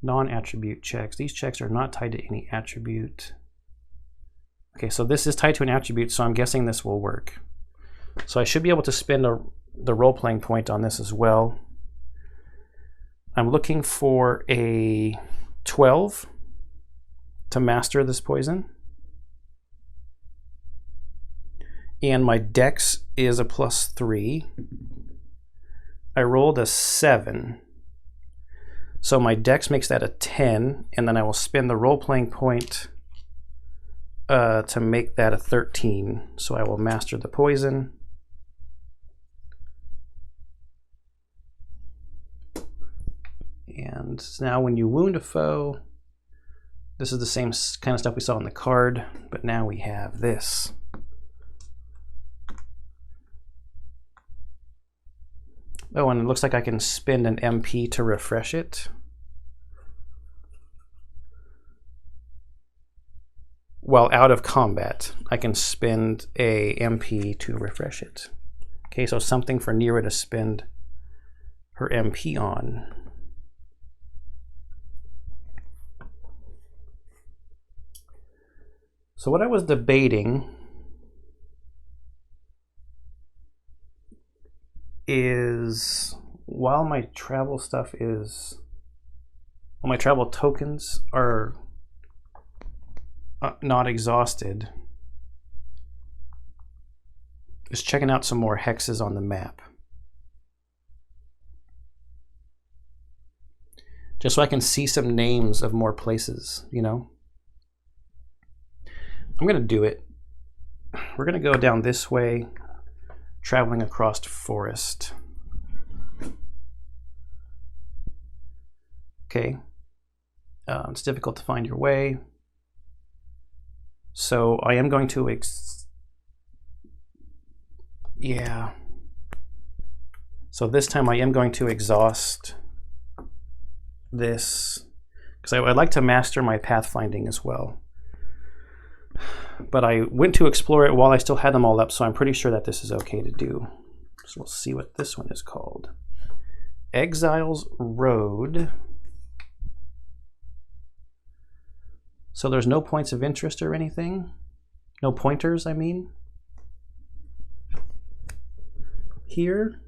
Non-attribute checks. These checks are not tied to any attribute. Okay, so this is tied to an attribute, so I'm guessing this will work. So I should be able to spend the role-playing point on this as well. I'm looking for a 12 to master this poison. And my dex is a +3. I rolled a 7. So my dex makes that a 10, and then I will spend the role-playing point to make that a 13. So I will master the poison. And now when you wound a foe, This is the same kind of stuff we saw on the card, but now we have this. Oh, and it looks like I can spend an MP to refresh it. While out of combat, I can spend a MP to refresh it. Okay, so something for Nira to spend her MP on. So what I was debating is, while my travel stuff is, while my travel tokens are not exhausted, is checking out some more hexes on the map. Just so I can see some names of more places, you know? I'm gonna do it. We're gonna go down this way, traveling across forest. Okay. It's difficult to find your way. So I am going to yeah. So this time I am going to exhaust this, because I'd like to master my pathfinding as well. But I went to explore it while I still had them all up, so I'm pretty sure that this is okay to do. So we'll see what this one is called. Exiles Road. So there's no points of interest or anything? No pointers, I mean? Here?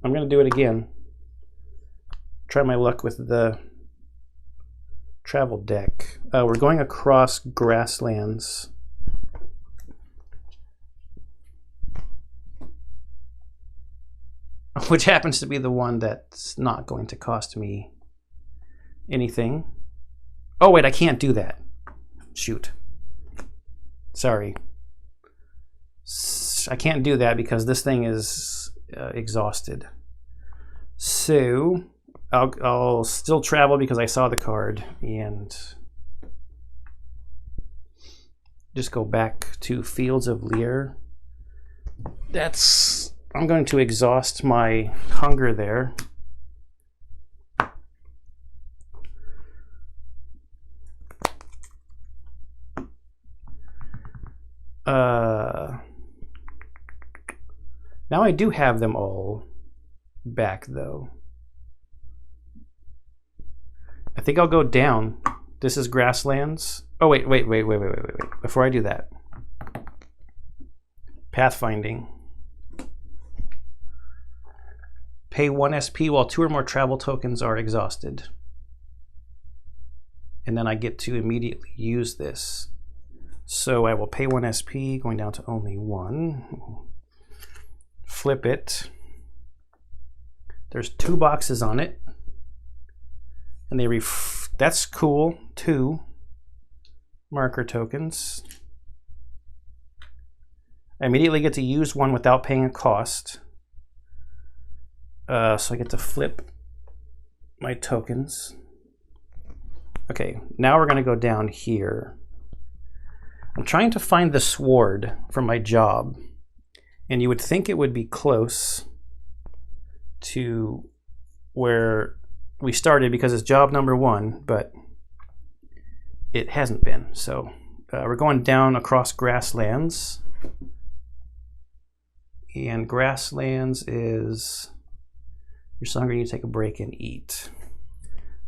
I'm going to do it again. Try my luck with the travel deck. We're going across grasslands. Which happens to be the one that's not going to cost me anything. Oh wait, I can't do that. Shoot. Sorry. I can't do that because this thing is exhausted. So I'll still travel because I saw the card and just go back to Fields of Lear. I'm going to exhaust my hunger there. Now I do have them all back though. I think I'll go down. This is grasslands. Oh wait. Before I do that. Pathfinding. Pay 1 SP while 2 or more travel tokens are exhausted. And then I get to immediately use this. So I will pay 1 SP, going down to only 1. Flip it. There's 2 boxes on it. And that's cool. 2 marker tokens. I immediately get to use one without paying a cost. So I get to flip my tokens. Okay, now we're going to go down here. I'm trying to find the sword for my job, and you would think it would be close to where we started because it's job number 1, but it hasn't been. So we're going down across grasslands, and grasslands is... You're so hungry you take a break and eat.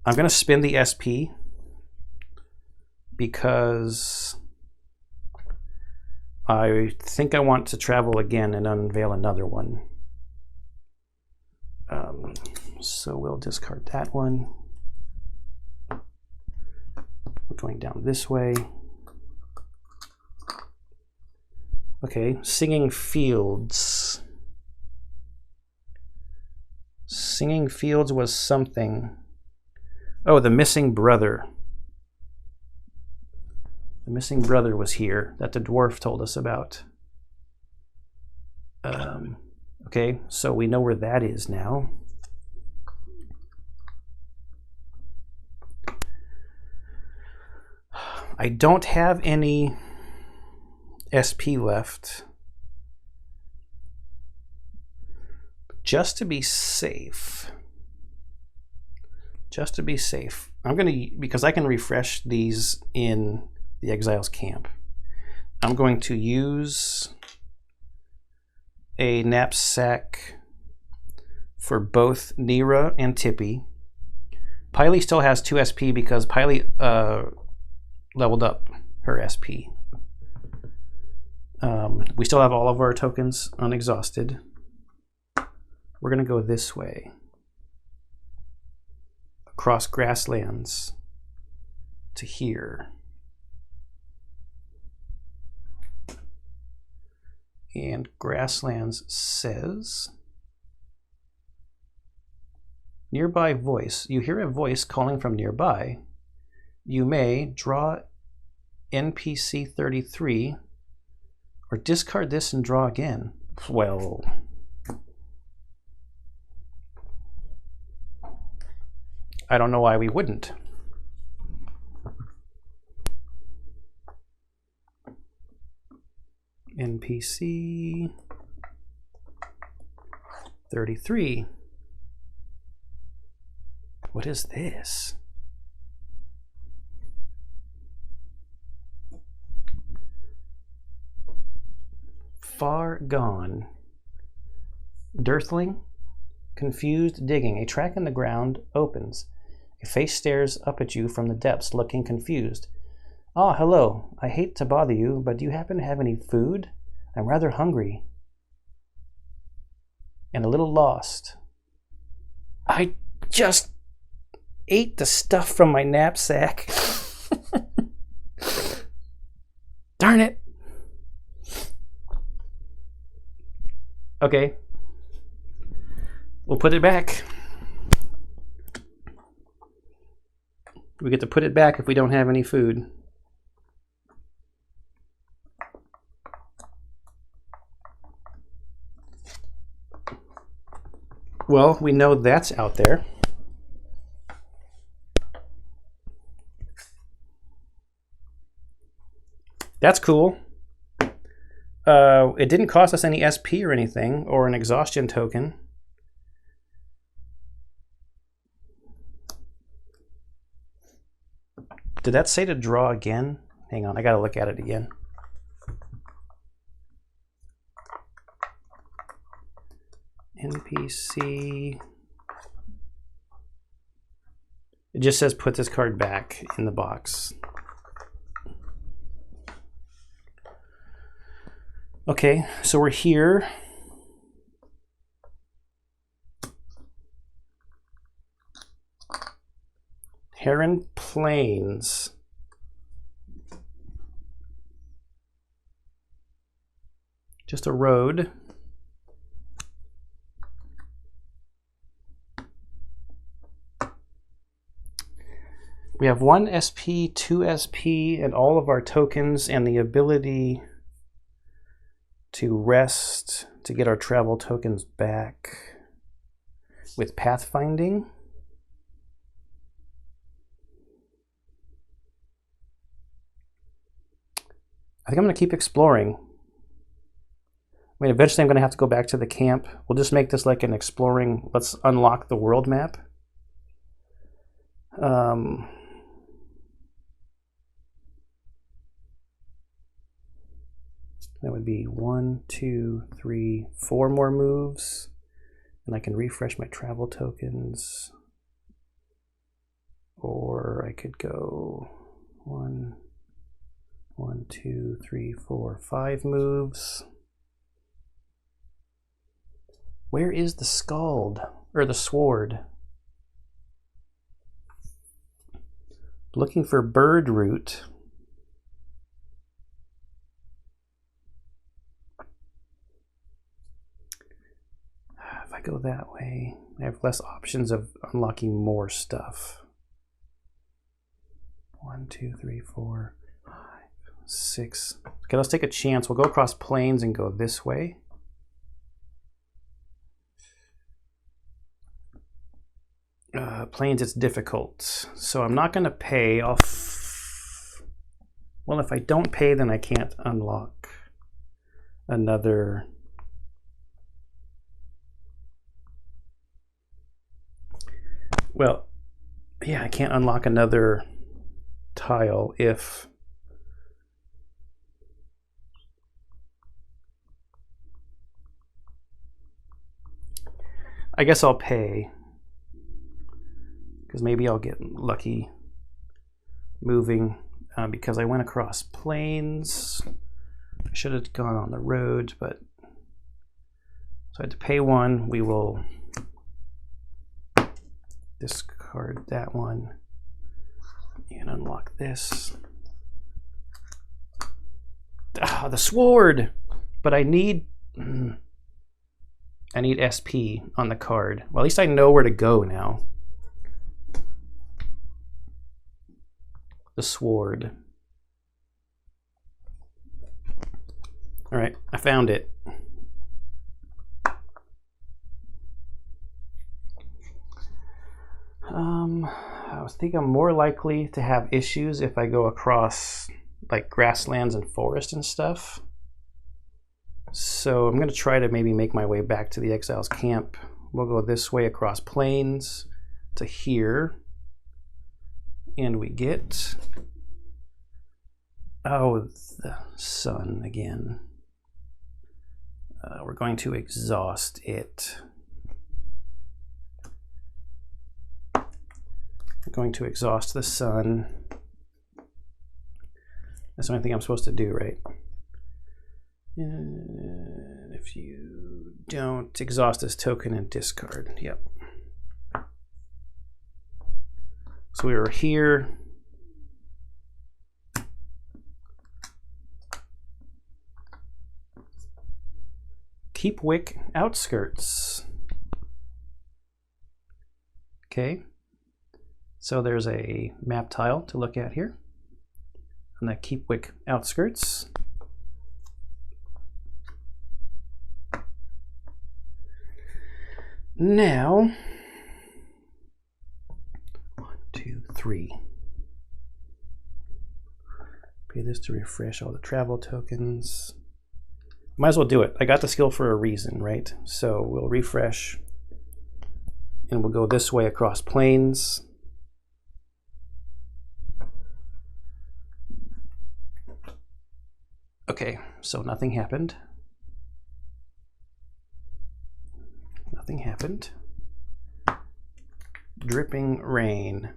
I'm going to spin the SP because I think I want to travel again and unveil another one. So we'll discard that one. We're going down this way. Okay, Singing Fields. Singing Fields was something. Oh, the missing brother. The missing brother was here that the dwarf told us about. Okay, so we know where that is now. I don't have any SP left. Just to be safe, I'm gonna, because I can refresh these in the Exiles camp, I'm going to use a knapsack for both Nira and Tippy. Piley still has 2 SP because Piley leveled up her SP. We still have all of our tokens unexhausted. We're going to go this way, across grasslands to here. And grasslands says, nearby voice. You hear a voice calling from nearby. You may draw NPC 33 or discard this and draw again. Well, I don't know why we wouldn't. NPC 33. What is this? Far gone. Dirthling, confused digging. A track in the ground opens. A face stares up at you from the depths, looking confused. Ah, hello. I hate to bother you, but do you happen to have any food? I'm rather hungry. And a little lost. I just ate the stuff from my knapsack. Darn it. Okay. We'll put it back. We get to put it back if we don't have any food. Well, we know that's out there. That's cool. It didn't cost us any SP or anything, or an exhaustion token. Did that say to draw again? Hang on, I gotta look at it again. NPC. It just says put this card back in the box. Okay, so we're here. Heron Plains. Just a road. We have 1 SP, 2 SP, and all of our tokens and the ability to rest to get our travel tokens back with pathfinding. I think I'm going to keep exploring. I mean, eventually I'm going to have to go back to the camp. We'll just make this like an exploring, let's unlock the world map. That would be 1, 2, 3, 4 more moves. And I can refresh my travel tokens. Or I could go 1, 2, 3, 4, 5 moves. Where is the Scald? Or the Sword? Looking for Bird Root. If I go that way, I have less options of unlocking more stuff. 1, 2, 3, 4, 5. 6. Okay, let's take a chance. We'll go across planes and go this way. Planes, it's difficult. So I'm not going to pay. Well, if I don't pay, then I can't unlock another. Well, yeah, I can't unlock another tile if I guess I'll pay, because maybe I'll get lucky moving, because I went across plains. I should have gone on the road, but so I had to pay 1. We will discard that one and unlock this. The sword, but I need SP on the card. Well, at least I know where to go now. The sword. All right, I found it. I think I'm more likely to have issues if I go across like grasslands and forest and stuff. So I'm going to try to maybe make my way back to the Exiles camp. We'll go this way across plains to here. And we get, oh, the sun again. We're going to exhaust it. I'm going to exhaust the sun. That's the only thing I'm supposed to do, right? And if you don't exhaust this token and discard, yep. So we were here. Keepwick outskirts. Okay. So there's a map tile to look at here on the Keepwick outskirts. Now, 1, 2, 3. Pay this to refresh all the travel tokens. Might as well do it. I got the skill for a reason, right? So we'll refresh and we'll go this way across plains. Okay, so nothing happened. Nothing happened. Dripping rain,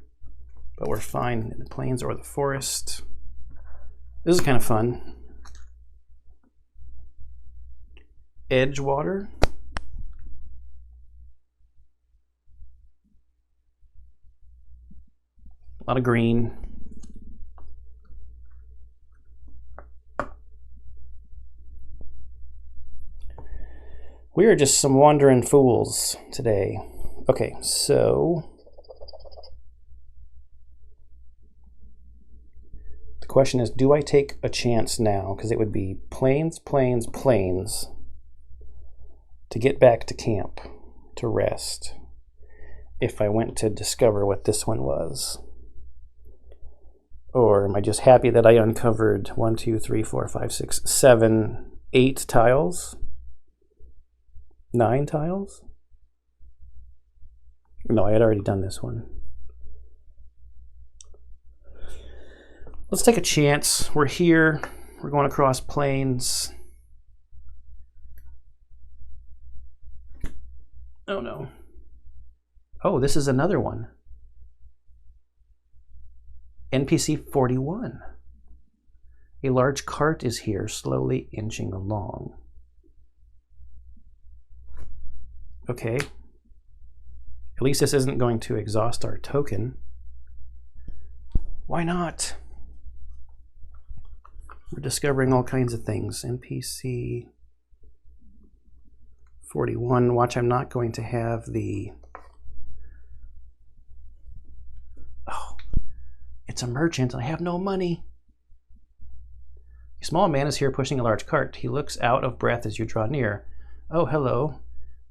but we're fine in the plains or the forest. This is kind of fun. Edgewater. A lot of green. We are just some wandering fools today. Okay, so the question is, do I take a chance now? Because it would be plains, plains, plains to get back to camp, to rest, if I went to discover what this one was. Or am I just happy that I uncovered 1, 2, 3, 4, 5, 6, 7, 8 tiles? 9 tiles? No, I had already done this one. Let's take a chance. We're here. We're going across plains. Oh no. Oh, this is another one. NPC 41. A large cart is here, slowly inching along. Okay. At least this isn't going to exhaust our token. Why not? We're discovering all kinds of things. NPC 41. Watch, I'm not going to have the... Oh, it's a merchant. I have no money. A small man is here pushing a large cart. He looks out of breath as you draw near. Oh, hello.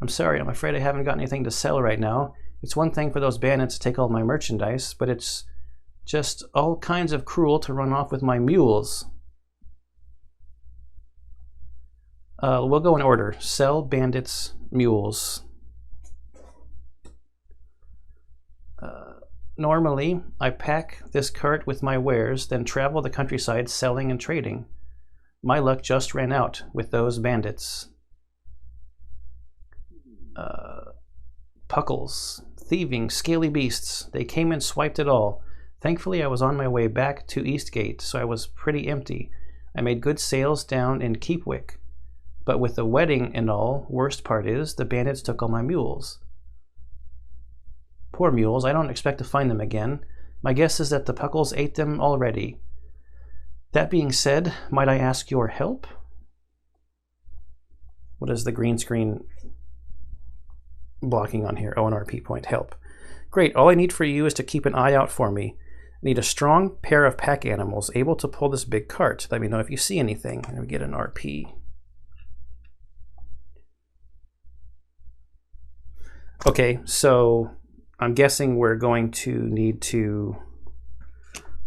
I'm sorry, I'm afraid I haven't got anything to sell right now. It's one thing for those bandits to take all my merchandise, but it's just all kinds of cruel to run off with my mules. We'll go in order. Sell bandits mules. Normally, I pack this cart with my wares, then travel the countryside selling and trading. My luck just ran out with those bandits. Puckles, thieving, scaly beasts. They came and swiped it all. Thankfully, I was on my way back to Eastgate, so I was pretty empty. I made good sales down in Keepwick. But with the wedding and all, worst part is, the bandits took all my mules. Poor mules, I don't expect to find them again. My guess is that the Puckles ate them already. That being said, might I ask your help? What is the green screen blocking on here? Oh, an RP point, help. Great, all I need for you is to keep an eye out for me. I need a strong pair of pack animals able to pull this big cart. Let me know if you see anything. And we get an RP. Okay, so I'm guessing we're going to need to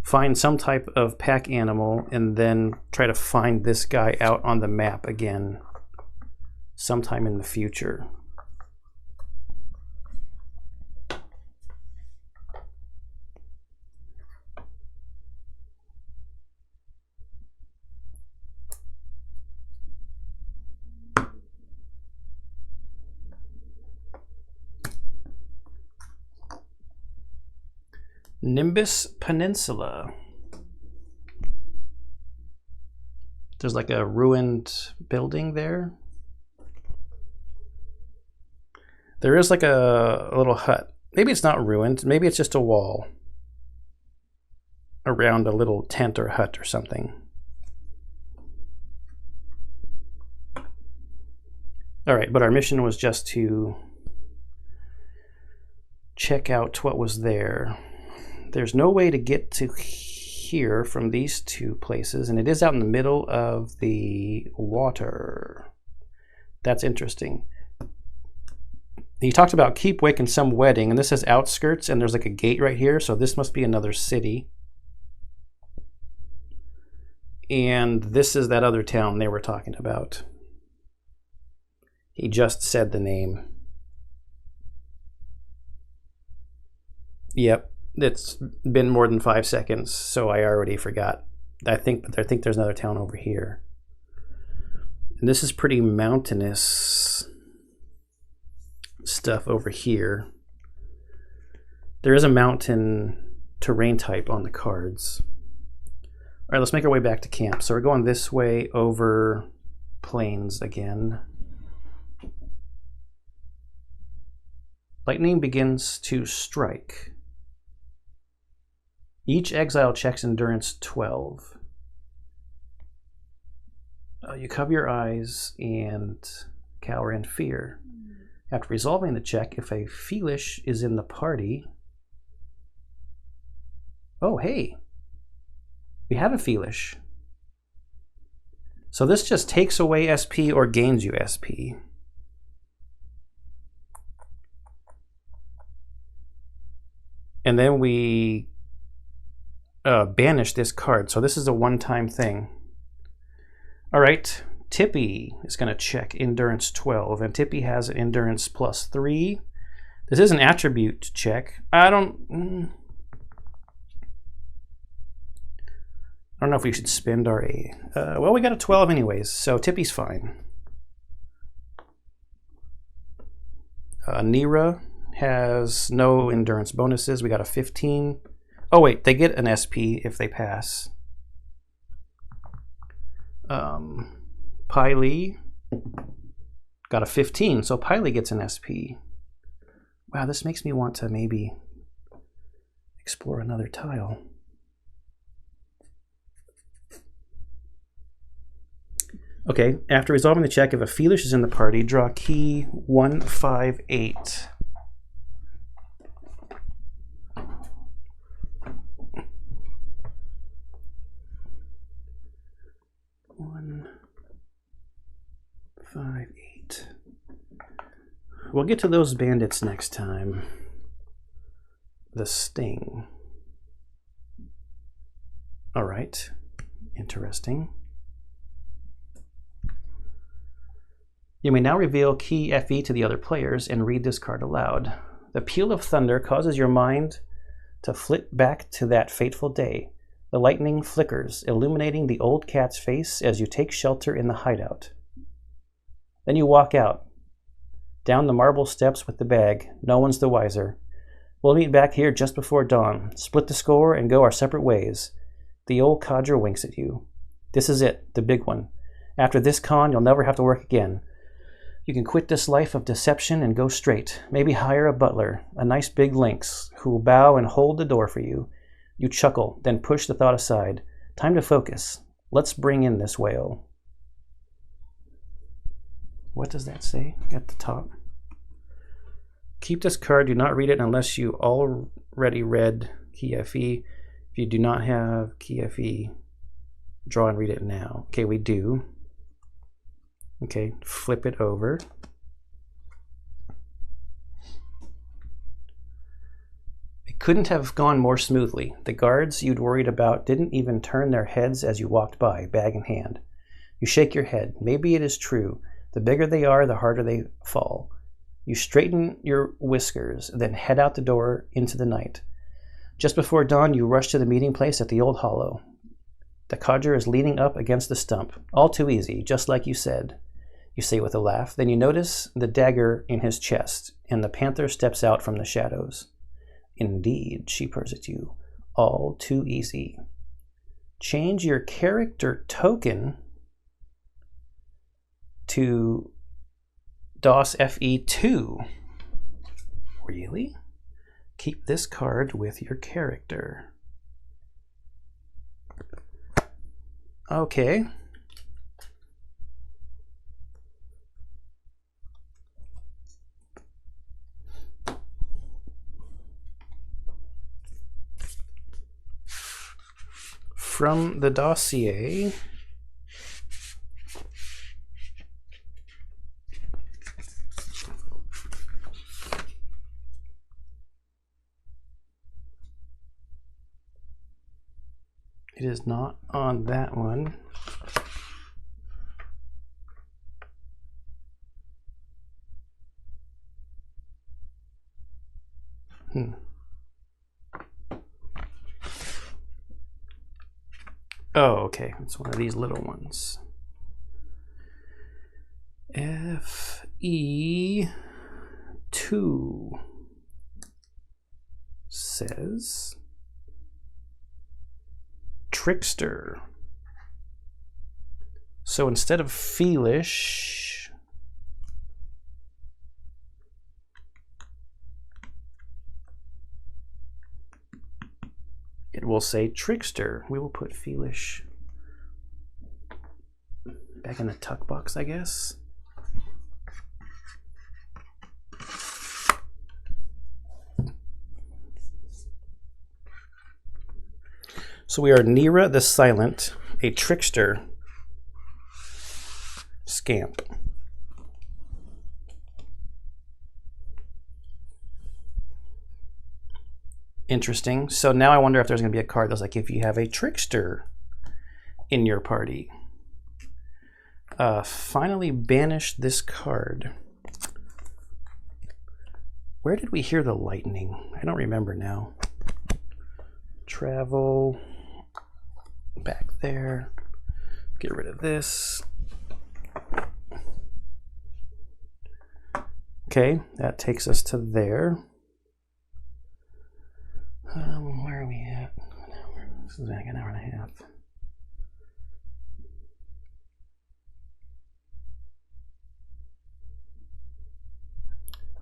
find some type of pack animal and then try to find this guy out on the map again sometime in the future. Nimbus Peninsula. There's like a ruined building there. There is like a little hut. Maybe it's not ruined. Maybe it's just a wall around a little tent or hut or something. All right, but our mission was just to check out what was there. There's no way to get to here from these two places, and it is out in the middle of the water. That's interesting. He talked about Keepwick and some wedding, and this says outskirts, and there's like a gate right here, so this must be another city. And this is that other town they were talking about. He just said the name. Yep. It's been more than 5 seconds, so I already forgot. I think there's another town over here. And this is pretty mountainous stuff over here. There is a mountain terrain type on the cards. All right, let's make our way back to camp. So we're going this way over plains again. Lightning begins to strike. Each exile checks endurance 12. You cover your eyes and cower in fear. After resolving the check, if a Feelish is in the party... Oh, hey! We have a Feelish. So this just takes away SP or gains you SP. And then we banish this card. So this is a one-time thing. All right, Tippy is going to check endurance 12, and Tippy has endurance +3. This is an attribute check. I don't know if we should spend our A. Well, we got a 12 anyways, so Tippy's fine. Nira has no endurance bonuses. We got a 15. Oh wait, they get an SP if they pass. Piley got a 15, so Piley gets an SP. Wow, this makes me want to maybe explore another tile. Okay, after resolving the check, if a Feelish is in the party, draw key 158. We'll get to those bandits next time. The Sting. All right. Interesting. You may now reveal key FE to the other players and read this card aloud. The peal of thunder causes your mind to flit back to that fateful day. The lightning flickers, illuminating the old cat's face as you take shelter in the hideout. Then you walk out, down the marble steps with the bag. No one's the wiser. We'll meet back here just before dawn, split the score, and go our separate ways. The old codger winks at you. This is it, the big one. After this con, you'll never have to work again. You can quit this life of deception and go straight. Maybe hire a butler, a nice big lynx, who will bow and hold the door for you. You chuckle, then push the thought aside. Time to focus. Let's bring in this whale. What does that say at the top? Keep this card. Do not read it unless you already read Key FE. If you do not have Key FE, draw and read it now. Okay, we do. Okay, flip it over. It couldn't have gone more smoothly. The guards you'd worried about didn't even turn their heads as you walked by, bag in hand. You shake your head. Maybe it is true. The bigger they are, the harder they fall. You straighten your whiskers, then head out the door into the night. Just before dawn, you rush to the meeting place at the old hollow. The codger is leaning up against the stump. All too easy, just like you said, you say with a laugh. Then you notice the dagger in his chest, and the panther steps out from the shadows. Indeed, she purrs at you. All too easy. Change your character token to DOS FE2. Really? Keep this card with your character. Okay. From the dossier, it is not on that one. Oh, okay. It's one of these little ones. FE2 says trickster. So instead of foolish, it will say trickster. We will put foolish back in the tuck box, I guess. So we are Nira the Silent, a trickster scamp. Interesting. So now I wonder if there's going to be a card that's like, if you have a trickster in your party. Finally banish this card. Where did we hear the lightning? I don't remember now. Travel back there. Get rid of this. Okay, that takes us to there. Where are we at? This is like an hour and a half.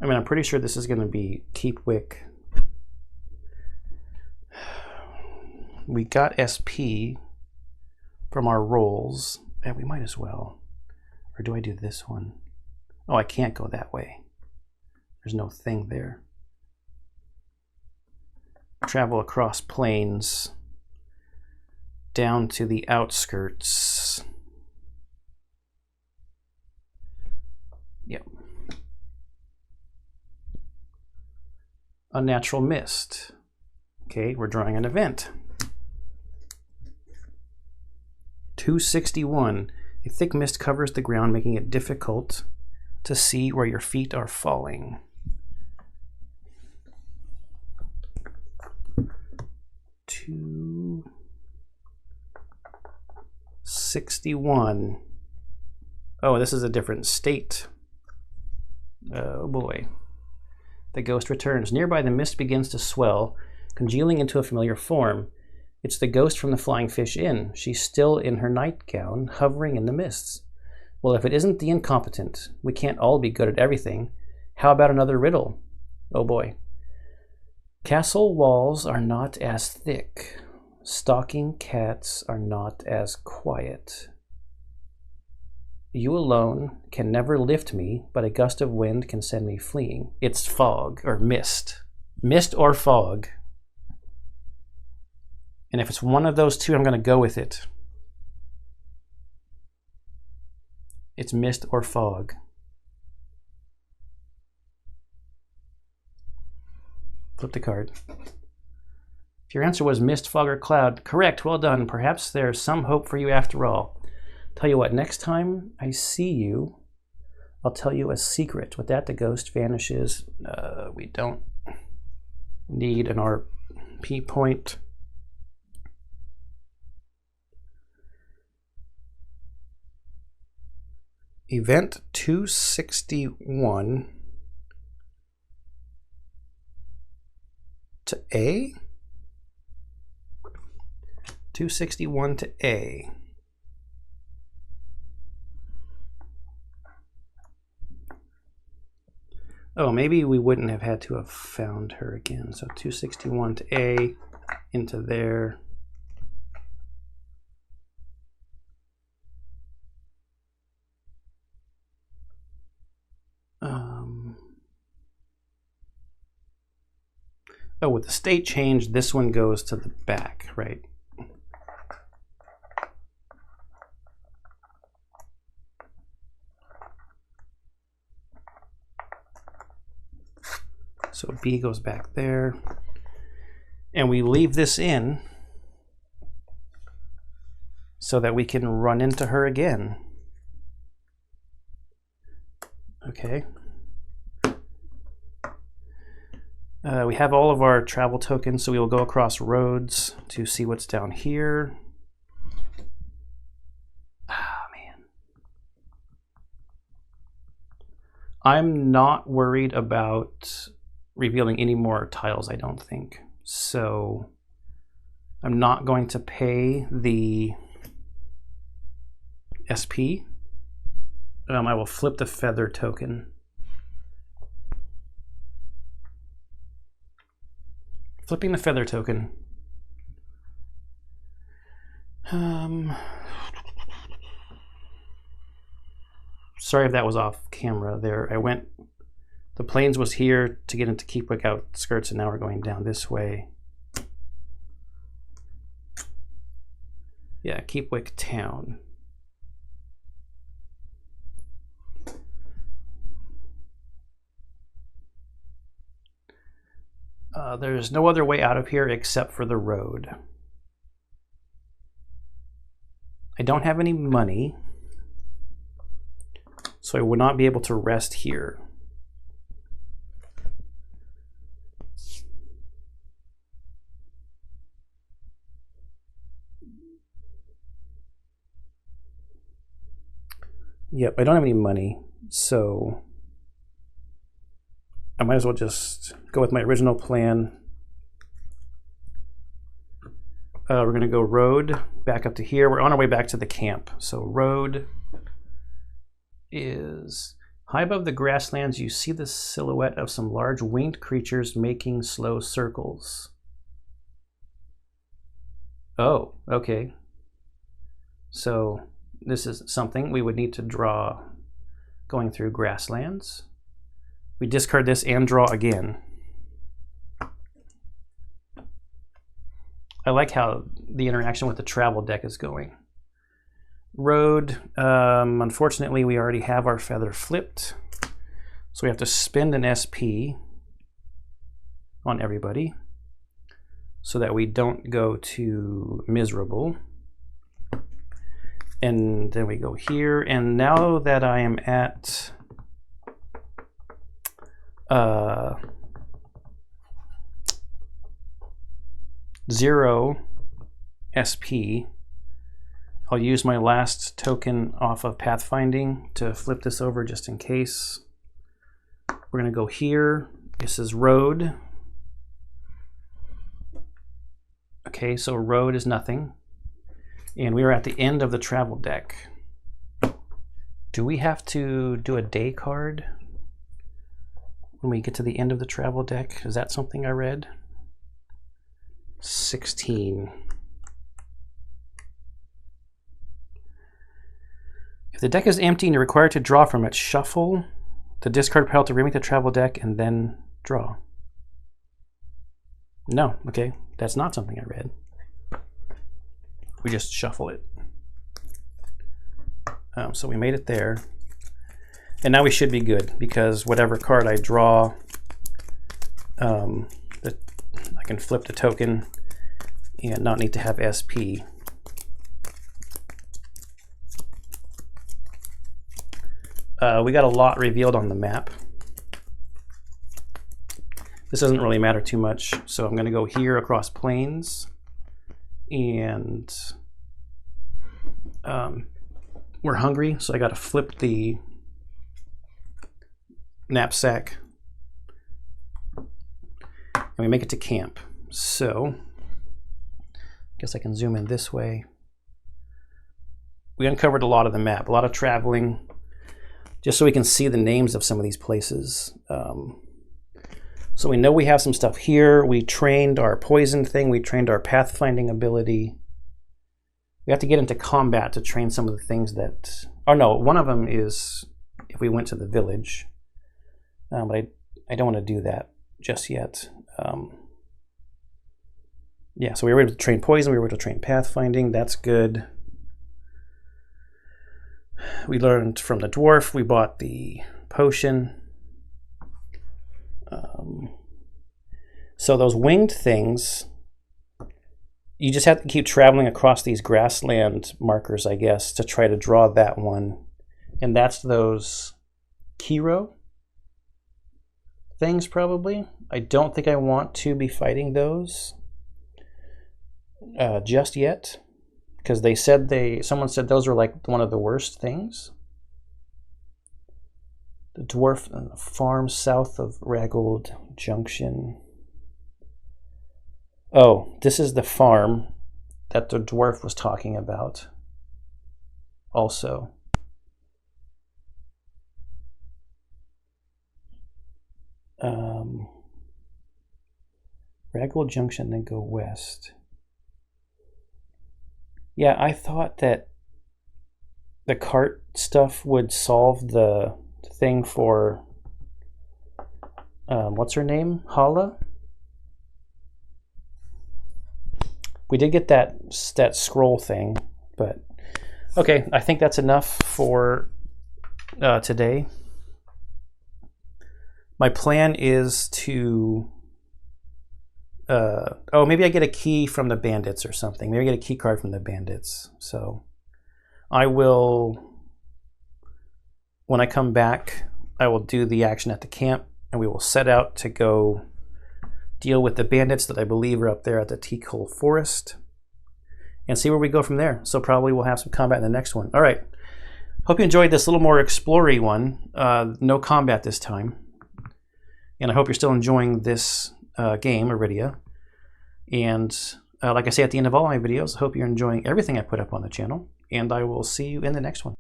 I mean, I'm pretty sure this is going to be Keep Wick. We got SP from our rolls. Yeah, we might as well. Or do I do this one? Oh, I can't go that way. There's no thing there. Travel across plains down to the outskirts. Yep. Unnatural mist. Okay, we're drawing an event. 261. A thick mist covers the ground, making it difficult to see where your feet are falling. 261. Oh, this is a different state. Oh boy. The ghost returns. Nearby, the mist begins to swell, congealing into a familiar form. It's the ghost from the Flying Fish Inn. She's still in her nightgown, hovering in the mists. Well, if it isn't the incompetent, we can't all be good at everything. How about another riddle? Oh boy. Castle walls are not as thick. Stalking cats are not as quiet. You alone can never lift me, but a gust of wind can send me fleeing. It's fog, or mist. Mist or fog. And if it's one of those two, I'm going to go with it. It's mist or fog. Flip the card. If your answer was mist, fog, or cloud, correct, well done. Perhaps there's some hope for you after all. Tell you what, next time I see you, I'll tell you a secret. With that, the ghost vanishes. We don't need an RP point. Event 261 to A. 261 to A. Oh, maybe we wouldn't have had to have found her again. So 261 to A, into there. Oh, with the state change, this one goes to the back, right? So B goes back there. And we leave this in so that we can run into her again. Okay. We have all of our travel tokens, so we will go across roads to see what's down here. Ah, man. I'm not worried about revealing any more tiles, I don't think. So I'm not going to pay the SP. I will flip the feather token. Flipping the feather token. Sorry if that was off camera there. The plains was here to get into Keepwick outskirts, and now we're going down this way. Yeah, Keepwick town. There's no other way out of here except for the road. I don't have any money, so I would not be able to rest here. Yep, I don't have any money, so I might as well just go with my original plan. We're going to go road back up to here. We're on our way back to the camp. So road is high above the grasslands. You see the silhouette of some large winged creatures making slow circles. Oh, okay. So this is something we would need to draw going through grasslands. We discard this and draw again. I like how the interaction with the travel deck is going. Road, unfortunately we already have our feather flipped, so we have to spend an SP. on everybody so that we don't go to miserable. And then we go here, and now that I am at 0 SP, I'll use my last token off of pathfinding to flip this over just in case. We're going to go here. This is road. Okay, so road is nothing. And we are at the end of the travel deck. Do we have to do a day card when we get to the end of the travel deck? Is that something I read? 16. If the deck is empty and you're required to draw from it, shuffle the discard pile to remake the travel deck and then draw. No, okay, that's not something I read. We just shuffle it. So we made it there. And now we should be good because whatever card I draw, I can flip the token and not need to have SP. We got a lot revealed on the map. This doesn't really matter too much, so I'm going to go here across plains, and we're hungry, so I got to flip the knapsack, and we make it to camp. So I guess I can zoom in this way. We uncovered a lot of the map, a lot of traveling, just so we can see the names of some of these places. So we know we have some stuff here. We trained our poison thing. We trained our pathfinding ability. We have to get into combat to train some of the things that... Oh no, one of them is if we went to the village. But I don't want to do that just yet. Yeah, so we were able to train poison. We were able to train pathfinding. That's good. We learned from the dwarf. We bought the potion. So those winged things, you just have to keep traveling across these grassland markers, I guess, to try to draw that one. And that's those Kiro things, probably. I don't think I want to be fighting those just yet, because they said someone said those were like one of the worst things. The dwarf farm south of Raggold Junction. Oh, this is the farm that the dwarf was talking about also. Raggold Junction, then go west. Yeah, I thought that the cart stuff would solve the thing for what's her name? Hala? We did get that scroll thing, but okay, I think that's enough for today. My plan is to oh, maybe I get a key from the bandits or something. Maybe I get a key card from the bandits. So I will, when I come back, I will do the action at the camp, and we will set out to go deal with the bandits that I believe are up there at the Teekle forest, and see where we go from there. So probably we'll have some combat in the next one. All right. Hope you enjoyed this little more explory one. No combat this time. And I hope you're still enjoying this game, Arydia. And like I say at the end of all my videos, I hope you're enjoying everything I put up on the channel. And I will see you in the next one.